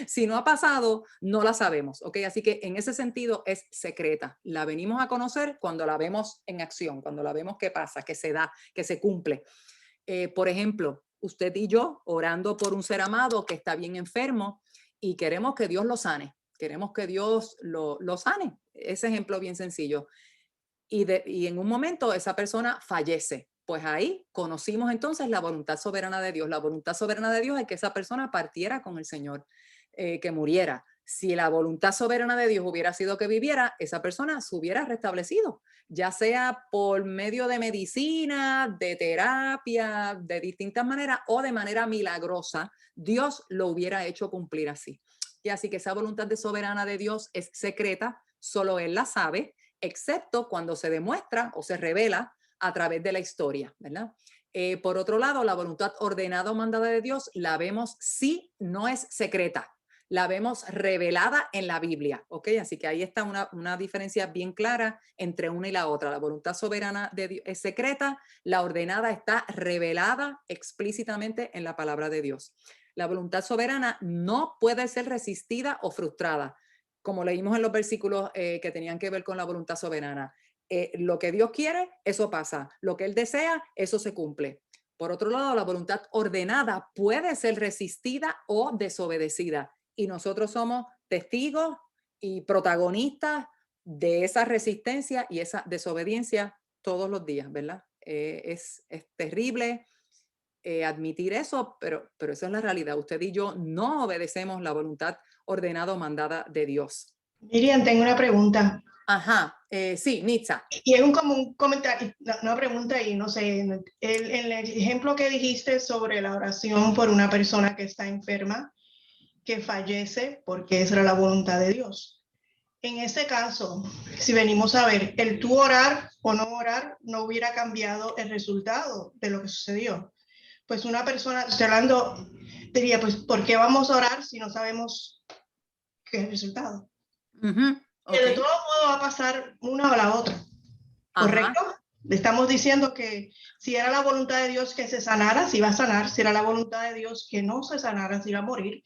Si no ha pasado, no la sabemos, ¿ok? Así que en ese sentido es secreta. La venimos a conocer cuando la vemos en acción, cuando la vemos que pasa, que se da, que se cumple. Por ejemplo, usted y yo orando por un ser amado que está bien enfermo y queremos que Dios lo sane, queremos que Dios lo sane. Ese ejemplo bien sencillo. Y en un momento esa persona fallece. Pues ahí conocimos entonces la voluntad soberana de Dios. La voluntad soberana de Dios es que esa persona partiera con el Señor, que muriera. Si la voluntad soberana de Dios hubiera sido que viviera, esa persona se hubiera restablecido, ya sea por medio de medicina, de terapia, de distintas maneras o de manera milagrosa, Dios lo hubiera hecho cumplir así. Y así que esa voluntad soberana de Dios es secreta, solo Él la sabe, excepto cuando se demuestra o se revela a través de la historia, ¿verdad? Por otro lado, la voluntad ordenada o mandada de Dios la vemos si no es secreta, la vemos revelada en la Biblia, ¿ok? Así que ahí está una diferencia bien clara entre una y la otra. La voluntad soberana de Dios es secreta, la ordenada está revelada explícitamente en la palabra de Dios. La voluntad soberana no puede ser resistida o frustrada, como leímos en los versículos que tenían que ver con la voluntad soberana. Lo que Dios quiere, eso pasa. Lo que Él desea, eso se cumple. Por otro lado, la voluntad ordenada puede ser resistida o desobedecida. Y nosotros somos testigos y protagonistas de esa resistencia y esa desobediencia todos los días, ¿verdad? Es terrible admitir eso, pero eso es la realidad. Usted y yo no obedecemos la voluntad ordenada o mandada de Dios. Miriam, tengo una pregunta. Ajá, sí, Nitza. Y es como un comentario, una pregunta y no sé, el ejemplo que dijiste sobre la oración por una persona que está enferma, que fallece porque esa era la voluntad de Dios. En ese caso, si venimos a ver, el tú orar o no orar no hubiera cambiado el resultado de lo que sucedió. Pues una persona, estoy hablando, diría, pues, ¿por qué vamos a orar si no sabemos qué es el resultado? Okay. Que de todo modo va a pasar una o la otra, ¿correcto? Ajá. Le estamos diciendo que si era la voluntad de Dios que se sanara, si va a sanar, si era la voluntad de Dios que no se sanara, si va a morir,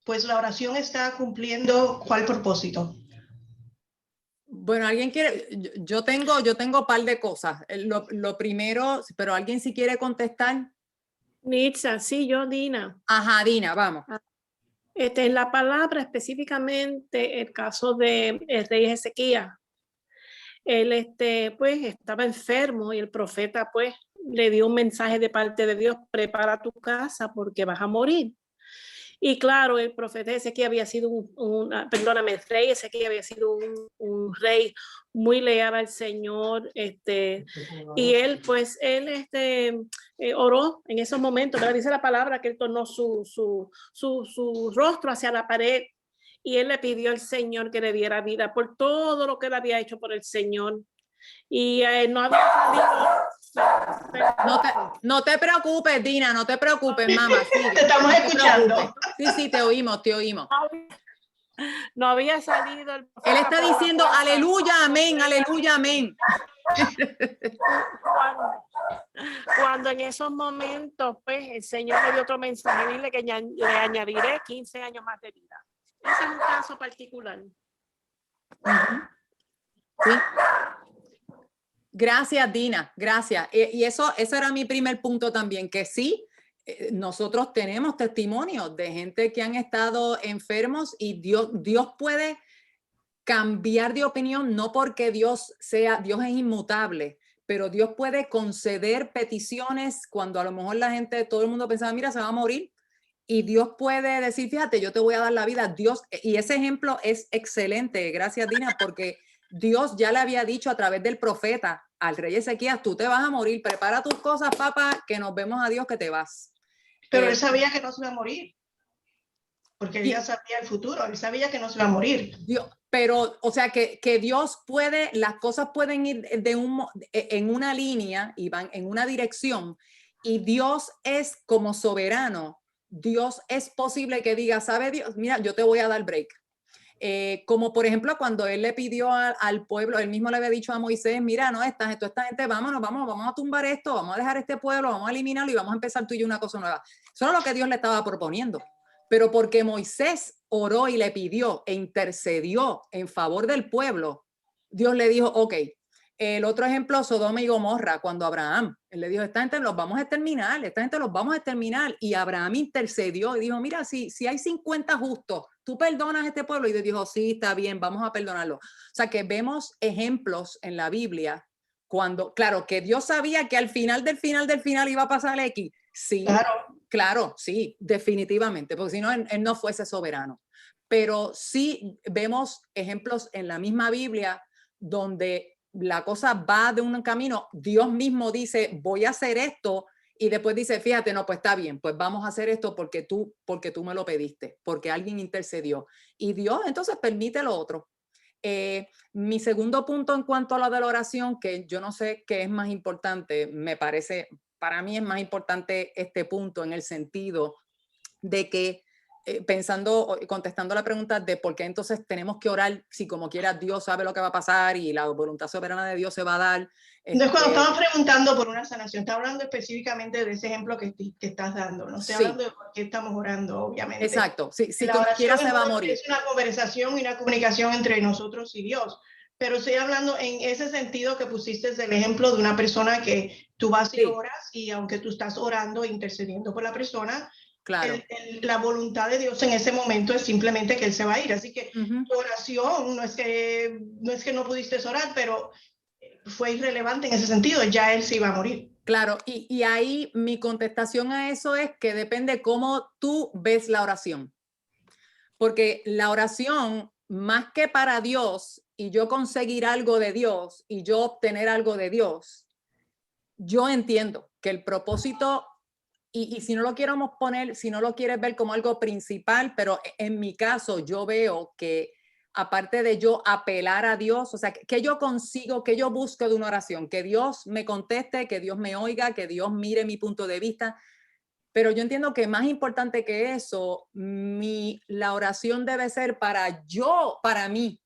pues la oración está cumpliendo ¿cuál propósito? Bueno, alguien quiere, yo tengo un par de cosas. Lo primero, pero alguien si quiere contestar. Nitza, sí, yo, Dina. Ajá, Dina, vamos. En la palabra específicamente el caso de el rey Ezequías. Él pues estaba enfermo y el profeta pues le dio un mensaje de parte de Dios: prepara tu casa porque vas a morir. Y claro, el profeta Ezequías había sido el rey Ezequías había sido un rey muy leal al Señor, y él oró en esos momentos, ¿verdad? Dice la palabra que él tornó su rostro hacia la pared y él le pidió al Señor que le diera vida por todo lo que él había hecho por el Señor. Y no había salido. No te preocupes, Dina, no te preocupes, mamá. Sigue. Te estamos escuchando. Sí, te oímos. No había salido. Él está diciendo aleluya, amén, aleluya, amén. Cuando en esos momentos, pues, el Señor le dio otro mensaje, dile que le añadiré 15 años más de vida. Ese es un caso particular. Sí. Gracias, Dina, gracias. Y eso era mi primer punto también, que sí, nosotros tenemos testimonios de gente que han estado enfermos y Dios puede cambiar de opinión, no porque Dios es inmutable, pero Dios puede conceder peticiones cuando a lo mejor todo el mundo pensaba, mira, se va a morir. Y Dios puede decir, fíjate, yo te voy a dar la vida. Dios, y ese ejemplo es excelente. Gracias, Dina, porque Dios ya le había dicho a través del profeta al rey Ezequías, tú te vas a morir, prepara tus cosas, papá, que nos vemos a Dios que te vas. Pero él sabía que no se iba a morir, porque él ya sabía el futuro, él sabía que no se iba a morir. Pero, o sea, que Dios puede, las cosas pueden ir en una línea y van en una dirección, y Dios es como soberano. Dios es posible que diga, ¿sabe Dios? Mira, yo te voy a dar break. Como por ejemplo, cuando él le pidió al pueblo, él mismo le había dicho a Moisés, mira, no, esta gente, vamos a tumbar esto, vamos a dejar este pueblo, vamos a eliminarlo y vamos a empezar tú y yo una cosa nueva. Eso es lo que Dios le estaba proponiendo. Pero porque Moisés oró y le pidió e intercedió en favor del pueblo, Dios le dijo, ok. El otro ejemplo, Sodoma y Gomorra, cuando Abraham, él le dijo, esta gente los vamos a exterminar, y Abraham intercedió y dijo, mira, si hay 50 justos, tú perdonas a este pueblo, y Dios dijo, sí, está bien, vamos a perdonarlo. O sea, que vemos ejemplos en la Biblia, cuando, claro, que Dios sabía que al final del final iba a pasar X, sí, claro, sí, definitivamente, porque si no, él no fuese soberano. Pero sí vemos ejemplos en la misma Biblia donde la cosa va de un camino, Dios mismo dice, voy a hacer esto, y después dice, fíjate, no, pues está bien, pues vamos a hacer esto porque tú me lo pediste, porque alguien intercedió. Y Dios entonces permite lo otro. Mi segundo punto en cuanto a la de la oración, que yo no sé qué es más importante, para mí es más importante este punto en el sentido de que contestando la pregunta de por qué entonces tenemos que orar si como quiera Dios sabe lo que va a pasar y la voluntad soberana de Dios se va a dar. Entonces, cuando estamos preguntando por una sanación, está hablando específicamente de ese ejemplo que estás dando, no estoy hablando de por qué estamos orando, obviamente. Exacto, si como quiera se va a morir. Es una conversación y una comunicación entre nosotros y Dios, pero estoy hablando en ese sentido que pusiste el ejemplo de una persona que tú vas y oras, y aunque tú estás orando e intercediendo por la persona, claro, la voluntad de Dios en ese momento es simplemente que él se va a ir. Así que tu oración no es que no pudiste orar, pero fue irrelevante en ese sentido, ya él se iba a morir. Claro, y ahí mi contestación a eso es que depende cómo tú ves la oración. Porque la oración, más que para Dios y yo conseguir algo de Dios y yo obtener algo de Dios, yo entiendo que el propósito, y si no lo queremos poner, si no lo quieres ver como algo principal, pero en mi caso yo veo que aparte de yo apelar a Dios, o sea, que yo consigo, que yo busco de una oración, que Dios me conteste, que Dios me oiga, que Dios mire mi punto de vista, pero yo entiendo que más importante que eso, la oración debe ser para mí,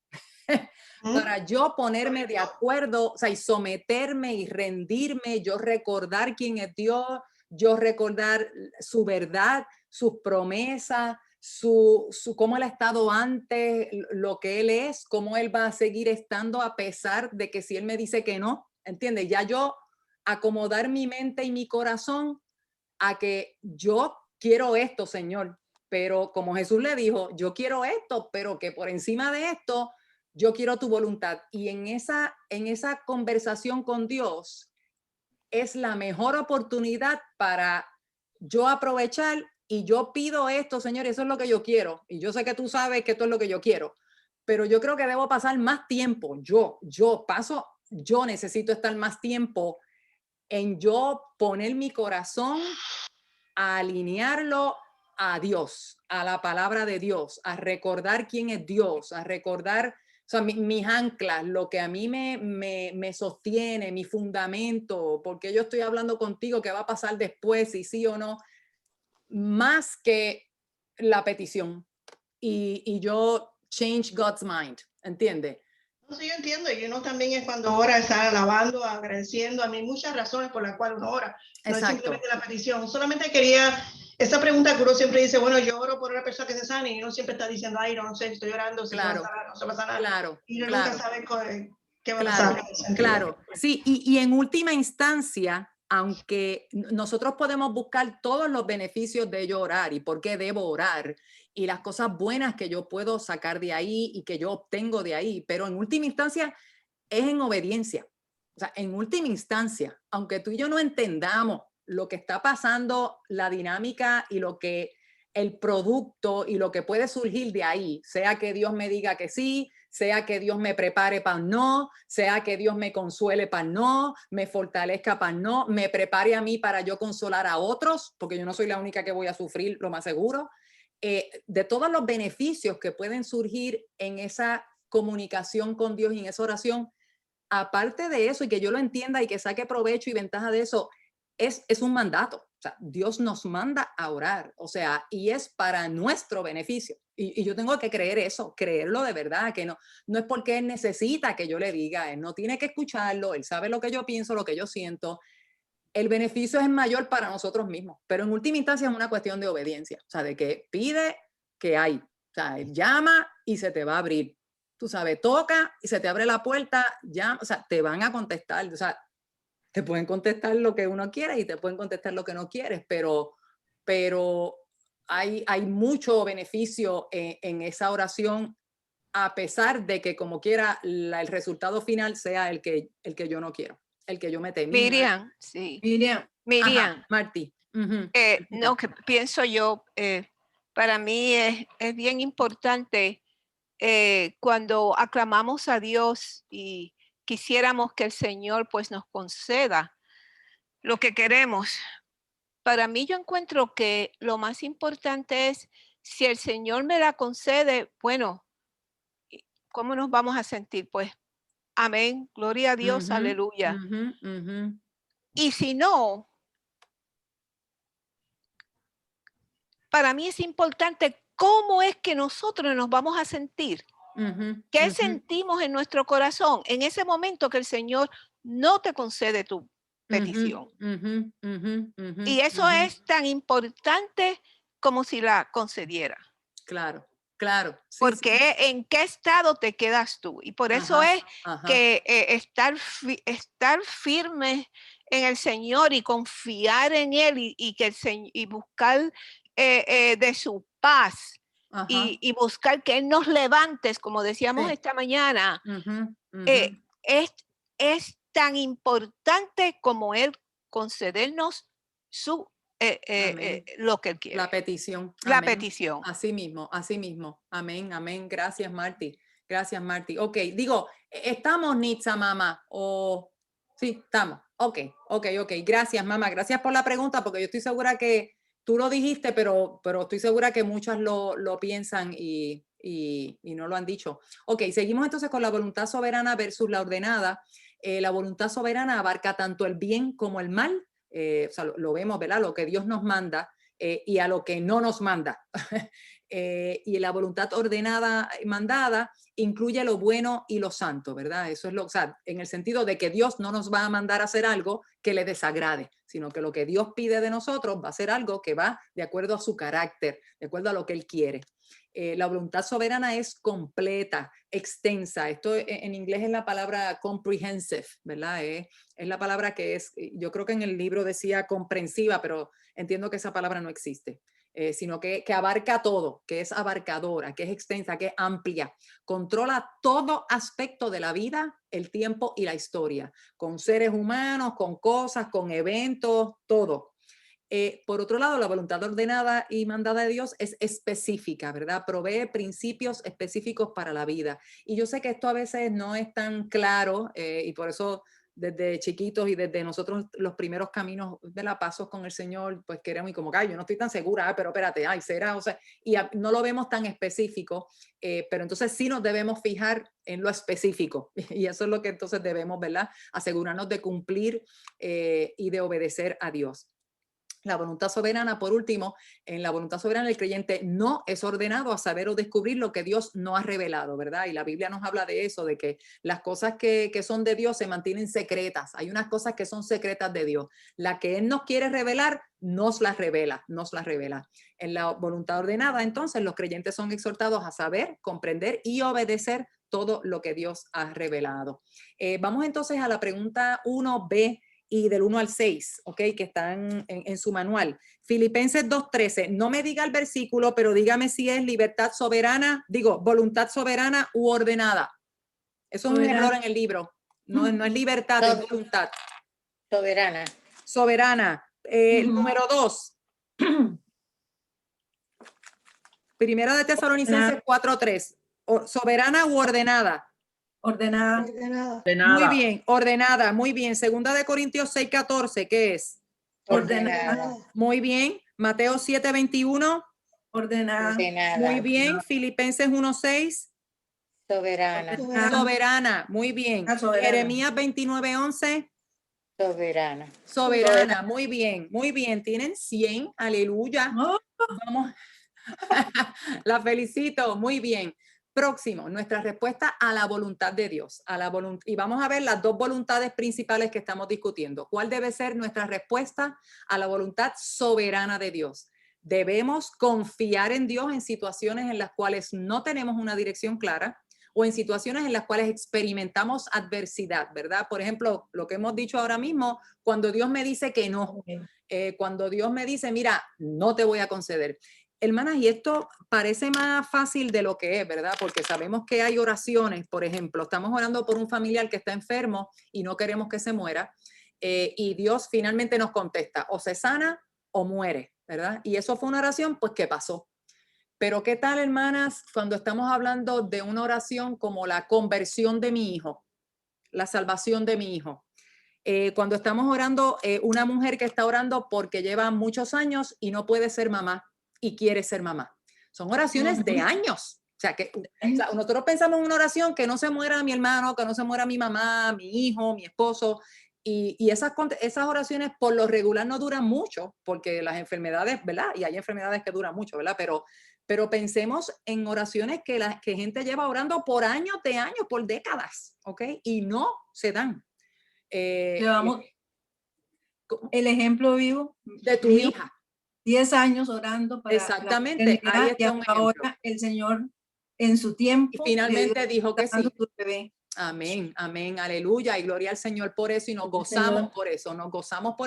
para yo ponerme de acuerdo, o sea, y someterme y rendirme, yo recordar quién es Dios, yo recordar su verdad, sus promesas, cómo él ha estado antes, lo que él es, cómo él va a seguir estando a pesar de que si él me dice que no, ¿entiendes? Ya yo acomodar mi mente y mi corazón a que yo quiero esto, Señor, pero como Jesús le dijo, yo quiero esto, pero que por encima de esto, yo quiero tu voluntad. Y en esa conversación con Dios, es la mejor oportunidad para yo aprovechar y yo pido esto, Señor, eso es lo que yo quiero. Y yo sé que tú sabes que esto es lo que yo quiero, pero yo creo que debo pasar más tiempo. Yo necesito estar más tiempo en yo poner mi corazón a alinearlo a Dios, a la palabra de Dios, a recordar quién es Dios, a recordar, o sea, mis anclas, lo que a mí me sostiene, mi fundamento, porque yo estoy hablando contigo, qué va a pasar después, si sí o no, más que la petición. Y yo change God's mind, ¿entiendes? No, sí, yo entiendo, y uno también es cuando ora, está alabando, agradeciendo. A mí muchas razones por las cuales uno ora, no es simplemente la petición. Solamente quería, esta pregunta que uno siempre dice, bueno, yo oro por una persona que se sane, y uno siempre está diciendo, ay, no sé, estoy orando, si se va a sanar, no se va a sanar. Claro, y uno nunca sabe ¿Qué va a pasar? Claro, sí, y en última instancia, aunque nosotros podemos buscar todos los beneficios de yo orar y por qué debo orar y las cosas buenas que yo puedo sacar de ahí y que yo obtengo de ahí, pero en última instancia es en obediencia. O sea, en última instancia, aunque tú y yo no entendamos lo que está pasando, la dinámica y lo que el producto y lo que puede surgir de ahí, sea que Dios me diga que sí, sea que Dios me prepare para no, sea que Dios me consuele para no, me fortalezca para no, me prepare a mí para yo consolar a otros, porque yo no soy la única que voy a sufrir, lo más seguro. De todos los beneficios que pueden surgir en esa comunicación con Dios y en esa oración, aparte de eso, y que yo lo entienda y que saque provecho y ventaja de eso, es un mandato. O sea, Dios nos manda a orar, o sea, y es para nuestro beneficio. Y yo tengo que creer eso, creerlo de verdad, que no es porque Él necesita que yo le diga, Él no tiene que escucharlo, Él sabe lo que yo pienso, lo que yo siento. El beneficio es mayor para nosotros mismos, pero en última instancia es una cuestión de obediencia, o sea, de que pide que hay, o sea, llama y se te va a abrir. Tú sabes, toca y se te abre la puerta, llama, o sea, te van a contestar, o sea, te pueden contestar lo que uno quiere y te pueden contestar lo que no quieres, pero hay mucho beneficio en esa oración, a pesar de que como quiera el resultado final sea el que yo no quiero, el que yo me temía. Miriam, sí. Miriam. Miriam, Martí. no, que pienso yo, para mí es bien importante cuando aclamamos a Dios y quisiéramos que el Señor pues nos conceda lo que queremos. Para mí yo encuentro que lo más importante es si el Señor me la concede, bueno, ¿cómo nos vamos a sentir? Pues, amén, gloria a Dios, aleluya. Y si no, para mí es importante cómo es que nosotros nos vamos a sentir. ¿Qué sentimos en nuestro corazón en ese momento que el Señor no te concede tu petición? Y eso es tan importante como si la concediera. Claro, claro. Sí, porque sí. ¿En qué estado te quedas tú? Y por eso es que estar firme en el Señor y confiar en Él y buscar de su paz y buscar que Él nos levante, como decíamos esta mañana, es tan importante como Él concedernos su lo que Él quiere. La petición. La Amén. petición. Así mismo, así mismo. Amén, amén. Gracias, Marty. Gracias, Marty. Ok, digo, ¿estamos, Nitza, mamá? O sí, estamos. Ok. Gracias, mamá. Gracias por la pregunta, porque yo estoy segura que tú lo dijiste, pero estoy segura que muchas lo piensan y no lo han dicho. Ok, seguimos entonces con la voluntad soberana versus la ordenada. La voluntad soberana abarca tanto el bien como el mal. O sea, lo vemos, ¿verdad? Lo que Dios nos manda y a lo que no nos manda. Y la voluntad ordenada, mandada, incluye lo bueno y lo santo, ¿verdad? Eso es o sea, en el sentido de que Dios no nos va a mandar a hacer algo que le desagrade, sino que lo que Dios pide de nosotros va a ser algo que va de acuerdo a su carácter, de acuerdo a lo que Él quiere. La voluntad soberana es completa, extensa. Esto en inglés es la palabra comprehensive, ¿verdad? Es la palabra que es, yo creo que en el libro decía comprensiva, pero entiendo que esa palabra no existe. Sino que abarca todo, que es abarcadora, que es extensa, que es amplia. Controla todo aspecto de la vida, el tiempo y la historia, con seres humanos, con cosas, con eventos, todo. Por otro lado, la voluntad ordenada y mandada de Dios es específica, ¿verdad? Provee principios específicos para la vida. Y yo sé que esto a veces no es tan claro y por eso desde chiquitos y desde nosotros los primeros caminos de la pasos con el Señor, pues queremos y como que yo no estoy tan segura, pero espérate, será, o sea, y no lo vemos tan específico, pero entonces sí nos debemos fijar en lo específico y eso es lo que entonces debemos, ¿verdad? Asegurarnos de cumplir y de obedecer a Dios. La voluntad soberana, por último, en la voluntad soberana el creyente no es ordenado a saber o descubrir lo que Dios no ha revelado, ¿verdad? Y la Biblia nos habla de eso, de que las cosas que son de Dios se mantienen secretas. Hay unas cosas que son secretas de Dios. La que Él nos quiere revelar, nos las revela. En la voluntad ordenada, entonces, los creyentes son exhortados a saber, comprender y obedecer todo lo que Dios ha revelado. Vamos entonces a la pregunta 1B y del 1 al 6, ¿ok? Que están en su manual. Filipenses 2:13. No me diga el versículo, pero dígame si es libertad soberana, voluntad soberana u ordenada. Eso es un error en el libro. No es libertad, es voluntad. Soberana. Soberana. Número 2. Primera de Tesalonicenses 4:3. ¿Soberana u ordenada? Ordenada. Muy bien, ordenada, muy bien. Segunda de Corintios 6:14, ¿qué es? Ordenada. Muy bien. Mateo 7:21. Ordenada. Muy bien. Filipenses 1:6. Soberana. Soberana, muy bien. Jeremías 29:11. Soberana. Soberana, muy bien, muy bien. Tienen 100, aleluya. Vamos. La felicito, muy bien. Próximo, nuestra respuesta a la voluntad de Dios. Y vamos a ver las dos voluntades principales que estamos discutiendo. ¿Cuál debe ser nuestra respuesta a la voluntad soberana de Dios? Debemos confiar en Dios en situaciones en las cuales no tenemos una dirección clara o en situaciones en las cuales experimentamos adversidad, ¿verdad? Por ejemplo, lo que hemos dicho ahora mismo, cuando Dios me dice que no, cuando Dios me dice, mira, no te voy a conceder. Hermanas, y esto parece más fácil de lo que es, ¿verdad? Porque sabemos que hay oraciones, por ejemplo, estamos orando por un familiar que está enfermo y no queremos que se muera, y Dios finalmente nos contesta, o se sana o muere, ¿verdad? Y eso fue una oración, pues, ¿qué pasó? Pero ¿qué tal, hermanas, cuando estamos hablando de una oración como la conversión de mi hijo, la salvación de mi hijo? Cuando estamos orando, una mujer que está orando porque lleva muchos años y no puede ser mamá y quiere ser mamá. Son oraciones de años. O sea, nosotros pensamos en una oración que no se muera mi hermano, que no se muera mi mamá, mi hijo, mi esposo. Y esas oraciones por lo regular no duran mucho, porque las enfermedades, ¿verdad? Y hay enfermedades que duran mucho, ¿verdad? Pero pensemos en oraciones que gente lleva orando por años de años, por décadas, ¿ok? Y no se dan. Llevamos el ejemplo vivo de tu hija. 10 años orando para exactamente, ahí está un ahora el Señor en su tiempo y finalmente dijo que sí. Bebé. Amén, amén, aleluya, y gloria al Señor por eso, y nos gozamos por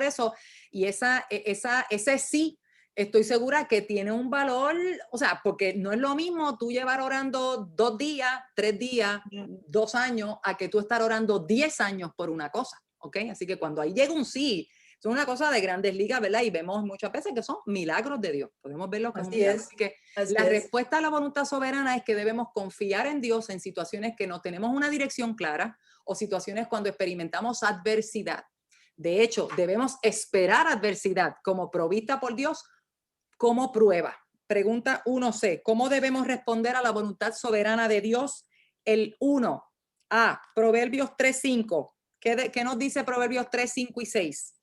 eso, y ese sí, estoy segura que tiene un valor, o sea, porque no es lo mismo tú llevar orando 2 días, 3 días, 2 años, a que tú estar orando 10 años por una cosa, ¿ok? Así que cuando ahí llega un sí, es una cosa de grandes ligas, ¿verdad? Y vemos muchas veces que son milagros de Dios. Podemos verlo como milagros. Así que la respuesta a la voluntad soberana es que debemos confiar en Dios en situaciones que no tenemos una dirección clara o situaciones cuando experimentamos adversidad. De hecho, debemos esperar adversidad como provista por Dios como prueba. Pregunta 1C. ¿Cómo debemos responder a la voluntad soberana de Dios? El 1A. Proverbios 3:5. ¿Qué nos dice Proverbios 3:5 y 6?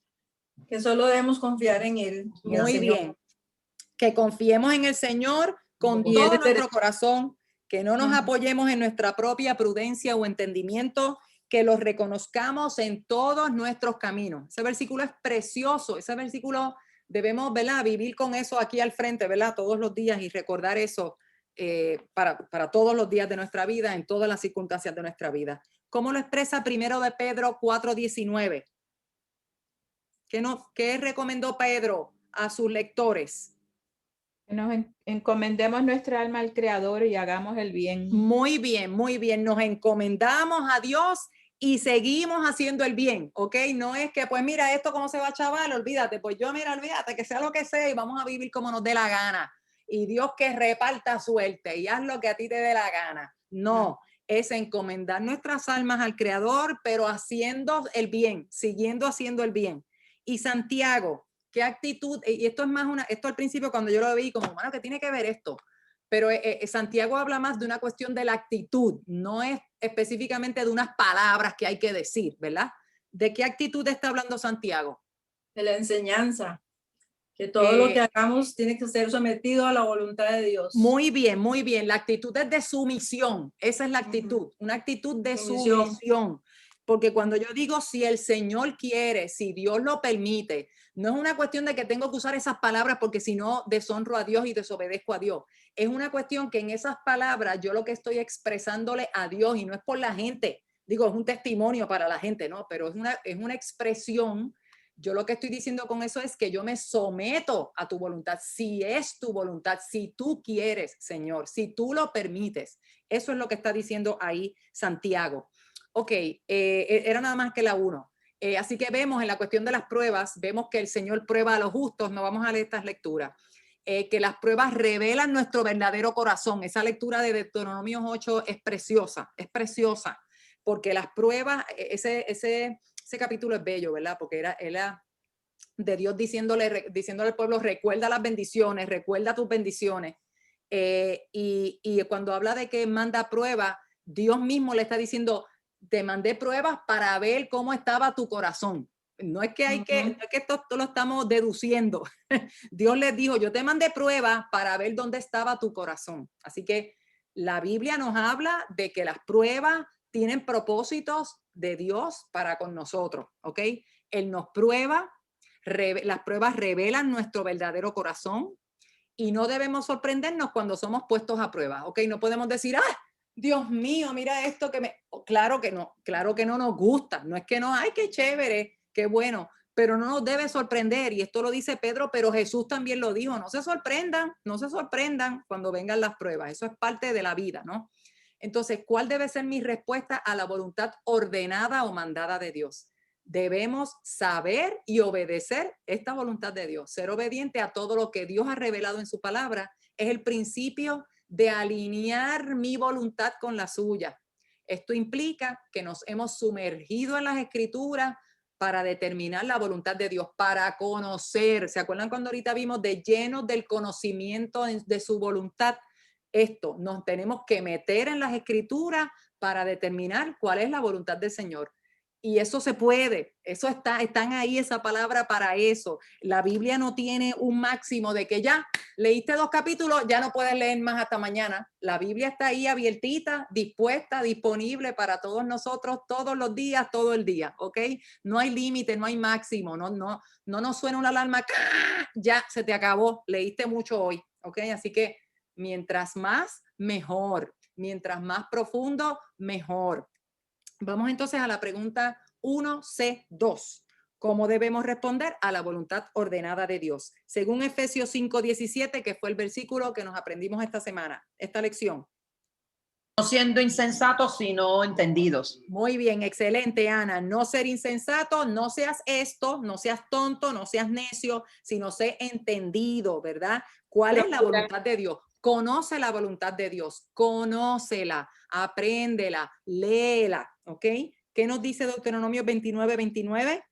Que solo debemos confiar en Él. Muy bien. Que confiemos en el Señor con todo nuestro corazón, que no nos apoyemos en nuestra propia prudencia o entendimiento, que los reconozcamos en todos nuestros caminos. Ese versículo es precioso. Ese versículo debemos, ¿verdad?, vivir con eso aquí al frente, ¿verdad?, todos los días y recordar eso para todos los días de nuestra vida, en todas las circunstancias de nuestra vida. ¿Cómo lo expresa primero de Pedro 4:19? ¿Qué recomendó Pedro a sus lectores? Nos encomendemos nuestra alma al Creador y hagamos el bien. Muy bien, muy bien. Nos encomendamos a Dios y seguimos haciendo el bien, ¿ok? No es que, pues mira, esto cómo se va, chaval, olvídate. Pues olvídate, que sea lo que sea y vamos a vivir como nos dé la gana. Y Dios que reparta suerte y haz lo que a ti te dé la gana. No, es encomendar nuestras almas al Creador, pero haciendo el bien, siguiendo haciendo el bien. Y Santiago, ¿qué actitud? Y esto es más esto al principio cuando yo lo vi como, bueno, ¿qué tiene que ver esto? Pero Santiago habla más de una cuestión de la actitud, no es específicamente de unas palabras que hay que decir, ¿verdad? ¿De qué actitud está hablando Santiago? De la enseñanza, que todo lo que hagamos tiene que ser sometido a la voluntad de Dios. Muy bien, muy bien. La actitud es de sumisión, esa es la actitud, una actitud de sumisión. Porque cuando yo digo si el Señor quiere, si Dios lo permite, no es una cuestión de que tengo que usar esas palabras porque si no deshonro a Dios y desobedezco a Dios. es una cuestión que en esas palabras yo lo que estoy expresándole a Dios, y no es por la gente, digo, es un testimonio para la gente, ¿no? Pero es una expresión. Yo lo que estoy diciendo con eso es que yo me someto a tu voluntad, si es tu voluntad, si tú quieres, Señor, si tú lo permites. Eso es lo que está diciendo ahí Santiago. Ok, era nada más que la 1. Así que vemos en la cuestión de las pruebas, vemos que el Señor prueba a los justos. No vamos a leer estas lecturas. Que las pruebas revelan nuestro verdadero corazón. Esa lectura de Deuteronomio 8 es preciosa, porque las pruebas, ese capítulo es bello, ¿verdad? Porque era de Dios diciéndole al pueblo, recuerda las bendiciones, recuerda tus bendiciones. Y cuando habla de que manda pruebas, Dios mismo le está diciendo, te mandé pruebas para ver cómo estaba tu corazón. No es que no es que esto lo estamos deduciendo. Dios les dijo, yo te mandé pruebas para ver dónde estaba tu corazón. Así que la Biblia nos habla de que las pruebas tienen propósitos de Dios para con nosotros, ¿ok? Él nos prueba, las pruebas revelan nuestro verdadero corazón y no debemos sorprendernos cuando somos puestos a prueba, ¿ok? No podemos decir, ¡ah! Dios mío, mira esto que me... Claro que no nos gusta, no es que no, ¡ay, qué chévere, qué bueno! Pero no nos debe sorprender, y esto lo dice Pedro, pero Jesús también lo dijo, no se sorprendan cuando vengan las pruebas, eso es parte de la vida, ¿no? Entonces, ¿cuál debe ser mi respuesta a la voluntad ordenada o mandada de Dios? Debemos saber y obedecer esta voluntad de Dios. Ser obediente a todo lo que Dios ha revelado en su palabra es el principio de alinear mi voluntad con la suya. Esto implica que nos hemos sumergido en las Escrituras para determinar la voluntad de Dios, para conocer. ¿Se acuerdan cuando ahorita vimos de llenos del conocimiento de su voluntad? Esto, nos tenemos que meter en las Escrituras para determinar cuál es la voluntad del Señor. Y eso se puede, eso están ahí esa palabra para eso. La Biblia no tiene un máximo de que ya leíste 2 capítulos, ya no puedes leer más hasta mañana. La Biblia está ahí abiertita, dispuesta, disponible para todos nosotros, todos los días, todo el día, ¿ok? No hay límite, no hay máximo, no nos suena una alarma, ya se te acabó, leíste mucho hoy, ¿ok? Así que mientras más, mejor. Mientras más profundo, mejor. Vamos entonces a la pregunta 1C2. ¿Cómo debemos responder a la voluntad ordenada de Dios? Según Efesios 5:17, que fue el versículo que nos aprendimos esta semana, esta lección. No siendo insensatos, sino entendidos. Muy bien, excelente, Ana. No ser insensato, no seas esto, no seas tonto, no seas necio, sino sé entendido, ¿verdad? ¿Cuál es la voluntad de Dios? Conoce la voluntad de Dios, conócela, apréndela, léela, ¿ok? ¿Qué nos dice Deuteronomio 29:29?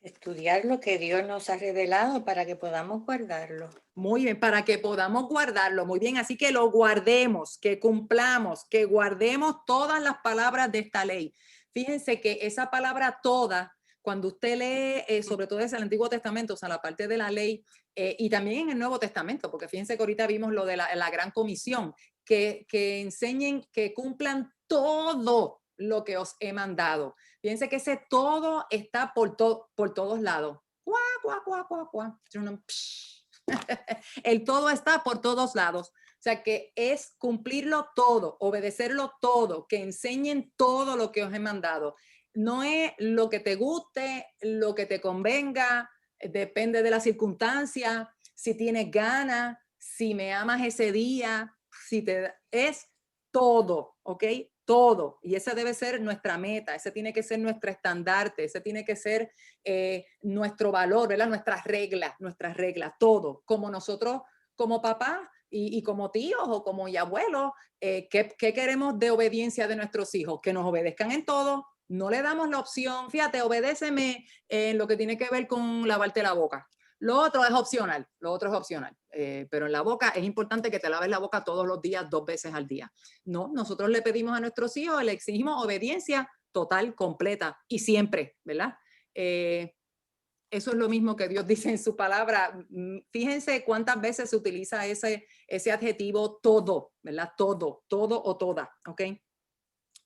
Estudiar lo que Dios nos ha revelado para que podamos guardarlo. Muy bien, para que podamos guardarlo. Muy bien, así que lo guardemos, que cumplamos, que guardemos todas las palabras de esta ley. Fíjense que esa palabra toda, cuando usted lee, sobre todo desde el Antiguo Testamento, o sea, la parte de la ley, y también en el Nuevo Testamento, porque fíjense que ahorita vimos lo de la gran comisión, que enseñen, que cumplan todo lo que os he mandado. Fíjense que ese todo está por todos lados. Cuá, cuá, cuá, cuá, cuá. El todo está por todos lados. O sea que es cumplirlo todo, obedecerlo todo, que enseñen todo lo que os he mandado. No es lo que te guste, lo que te convenga, depende de la circunstancia, si tienes ganas, si me amas ese día, es todo, ¿ok? Todo. Y esa debe ser nuestra meta, ese tiene que ser nuestro estandarte, ese tiene que ser nuestro valor, ¿verdad? Nuestras reglas, todo. Como nosotros, como papá y como tíos o como abuelos, ¿qué queremos de obediencia de nuestros hijos? Que nos obedezcan en todo. No le damos la opción, fíjate, obedéceme en lo que tiene que ver con lavarte la boca. Lo otro es opcional, pero en la boca es importante que te laves la boca todos los días, 2 veces al día. No, nosotros le pedimos a nuestros hijos, le exigimos obediencia total, completa y siempre, ¿verdad? Eso es lo mismo que Dios dice en su palabra. Fíjense cuántas veces se utiliza ese adjetivo todo, ¿verdad? Todo o toda, ¿ok?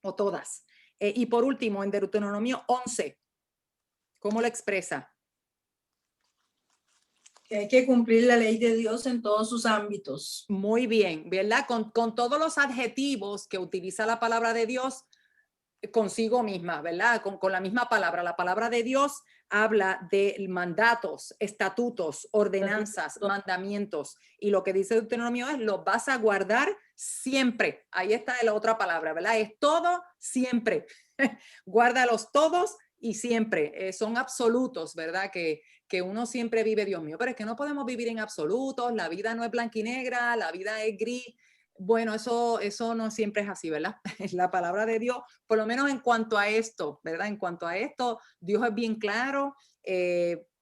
O todas. Y por último, en Deuteronomio 11, ¿cómo lo expresa? Que hay que cumplir la ley de Dios en todos sus ámbitos. Muy bien, ¿verdad? Con todos los adjetivos que utiliza la palabra de Dios consigo misma, ¿verdad? Con la misma palabra. La palabra de Dios habla de mandatos, estatutos, ordenanzas, mandamientos. Y lo que dice Deuteronomio es, los vas a guardar siempre. Ahí está la otra palabra, ¿verdad? Es todo siempre. Guárdalos todos y siempre. Son absolutos, ¿verdad? Que uno siempre vive, Dios mío, pero es que no podemos vivir en absolutos. La vida no es blanca y negra, la vida es gris. Bueno, eso no siempre es así, ¿verdad? La palabra de Dios, por lo menos en cuanto a esto, ¿verdad? En cuanto a esto, Dios es bien claro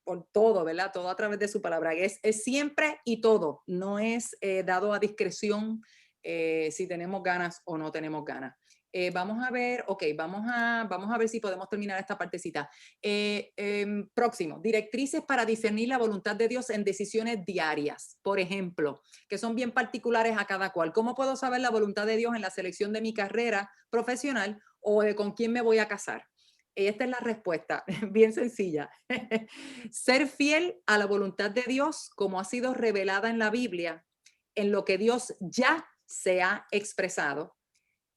por todo, ¿verdad? Todo a través de su palabra. Es siempre y todo. No es dado a discreción si tenemos ganas o no tenemos ganas. Vamos a ver, ok, vamos a ver si podemos terminar esta partecita. Próximo, directrices para discernir la voluntad de Dios en decisiones diarias, por ejemplo, que son bien particulares a cada cual. ¿Cómo puedo saber la voluntad de Dios en la selección de mi carrera profesional o de con quién me voy a casar? Esta es la respuesta, bien sencilla. Ser fiel a la voluntad de Dios como ha sido revelada en la Biblia, en lo que Dios ya se ha expresado.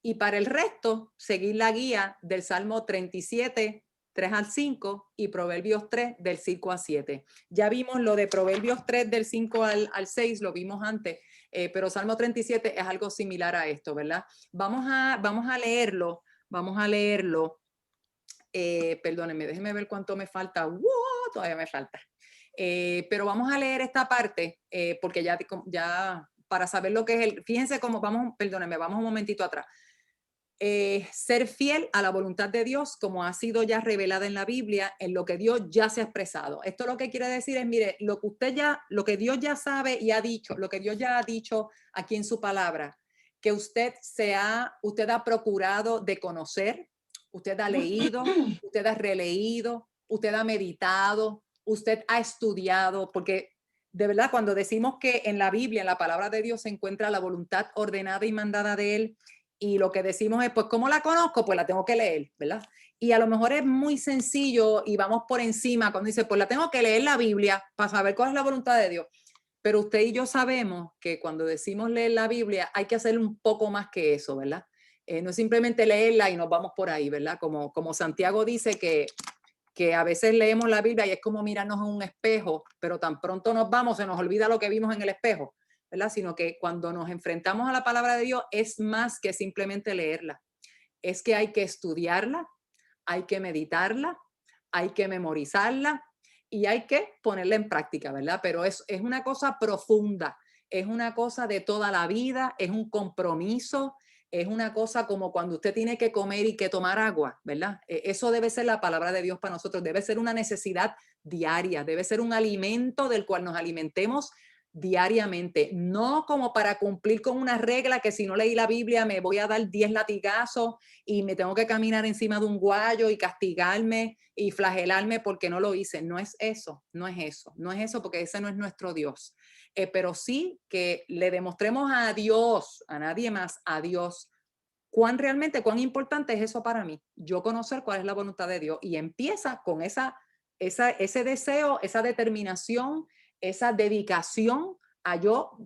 Y para el resto, seguir la guía del Salmo 37, 3 al 5 y Proverbios 3 del 5 al 7. Ya vimos lo de Proverbios 3 del 5 al 6, lo vimos antes, pero Salmo 37 es algo similar a esto, ¿verdad? Vamos a leerlo, perdónenme, déjenme ver cuánto me falta. ¡Wow! Todavía me falta. Pero vamos a leer esta parte porque ya para saber lo que es fíjense cómo vamos un momentito atrás. Ser fiel a la voluntad de Dios como ha sido ya revelada en la Biblia, en lo que Dios ya se ha expresado. Esto lo que quiere decir es, mire, lo que Dios ya sabe y ha dicho, lo que Dios ya ha dicho aquí en su palabra, que usted ha procurado de conocer, usted ha leído, usted ha releído, usted ha meditado, usted ha estudiado, porque de verdad cuando decimos que en la Biblia, en la palabra de Dios se encuentra la voluntad ordenada y mandada de Él, y lo que decimos es, pues, ¿cómo la conozco? Pues la tengo que leer, ¿verdad? Y a lo mejor es muy sencillo y vamos por encima cuando dice, pues la tengo que leer la Biblia para saber cuál es la voluntad de Dios. Pero usted y yo sabemos que cuando decimos leer la Biblia hay que hacer un poco más que eso, ¿verdad? No es simplemente leerla y nos vamos por ahí, ¿verdad? Como Santiago dice que a veces leemos la Biblia y es como mirarnos en un espejo, pero tan pronto nos vamos, se nos olvida lo que vimos en el espejo, ¿verdad? Sino que cuando nos enfrentamos a la palabra de Dios es más que simplemente leerla. Es que hay que estudiarla, hay que meditarla, hay que memorizarla y hay que ponerla en práctica, ¿verdad? Pero es una cosa profunda, es una cosa de toda la vida, es un compromiso, es una cosa como cuando usted tiene que comer y que tomar agua, ¿verdad? Eso debe ser la palabra de Dios para nosotros, debe ser una necesidad diaria, debe ser un alimento del cual nos alimentemos diariamente, no como para cumplir con una regla que si no leí la Biblia me voy a dar 10 latigazos y me tengo que caminar encima de un guayo y castigarme y flagelarme porque no lo hice. No es eso, no es eso porque ese no es nuestro Dios. Pero sí que le demostremos a Dios, a nadie más, a Dios, cuán importante es eso para mí, yo conocer cuál es la voluntad de Dios y empieza con ese deseo, esa determinación, esa dedicación a yo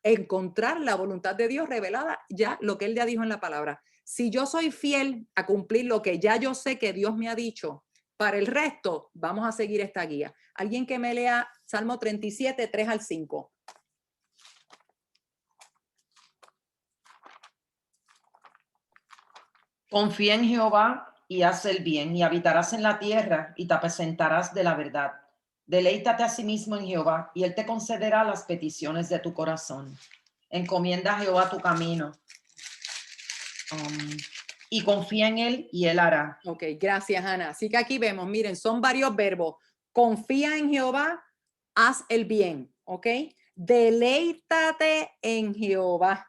encontrar la voluntad de Dios revelada, ya lo que Él ya dijo en la palabra. Si yo soy fiel a cumplir lo que ya yo sé que Dios me ha dicho, para el resto vamos a seguir esta guía. Alguien que me lea Salmo 37, 3 al 5. Confía en Jehová y haz el bien, y habitarás en la tierra y te apacentarás de la verdad. Deleítate a sí mismo en Jehová, y Él te concederá las peticiones de tu corazón. Encomienda a Jehová tu camino y confía en Él, y Él hará. Ok, gracias, Ana. Así que aquí vemos, miren, son varios verbos. Confía en Jehová, haz el bien, ¿ok? Deleítate en Jehová.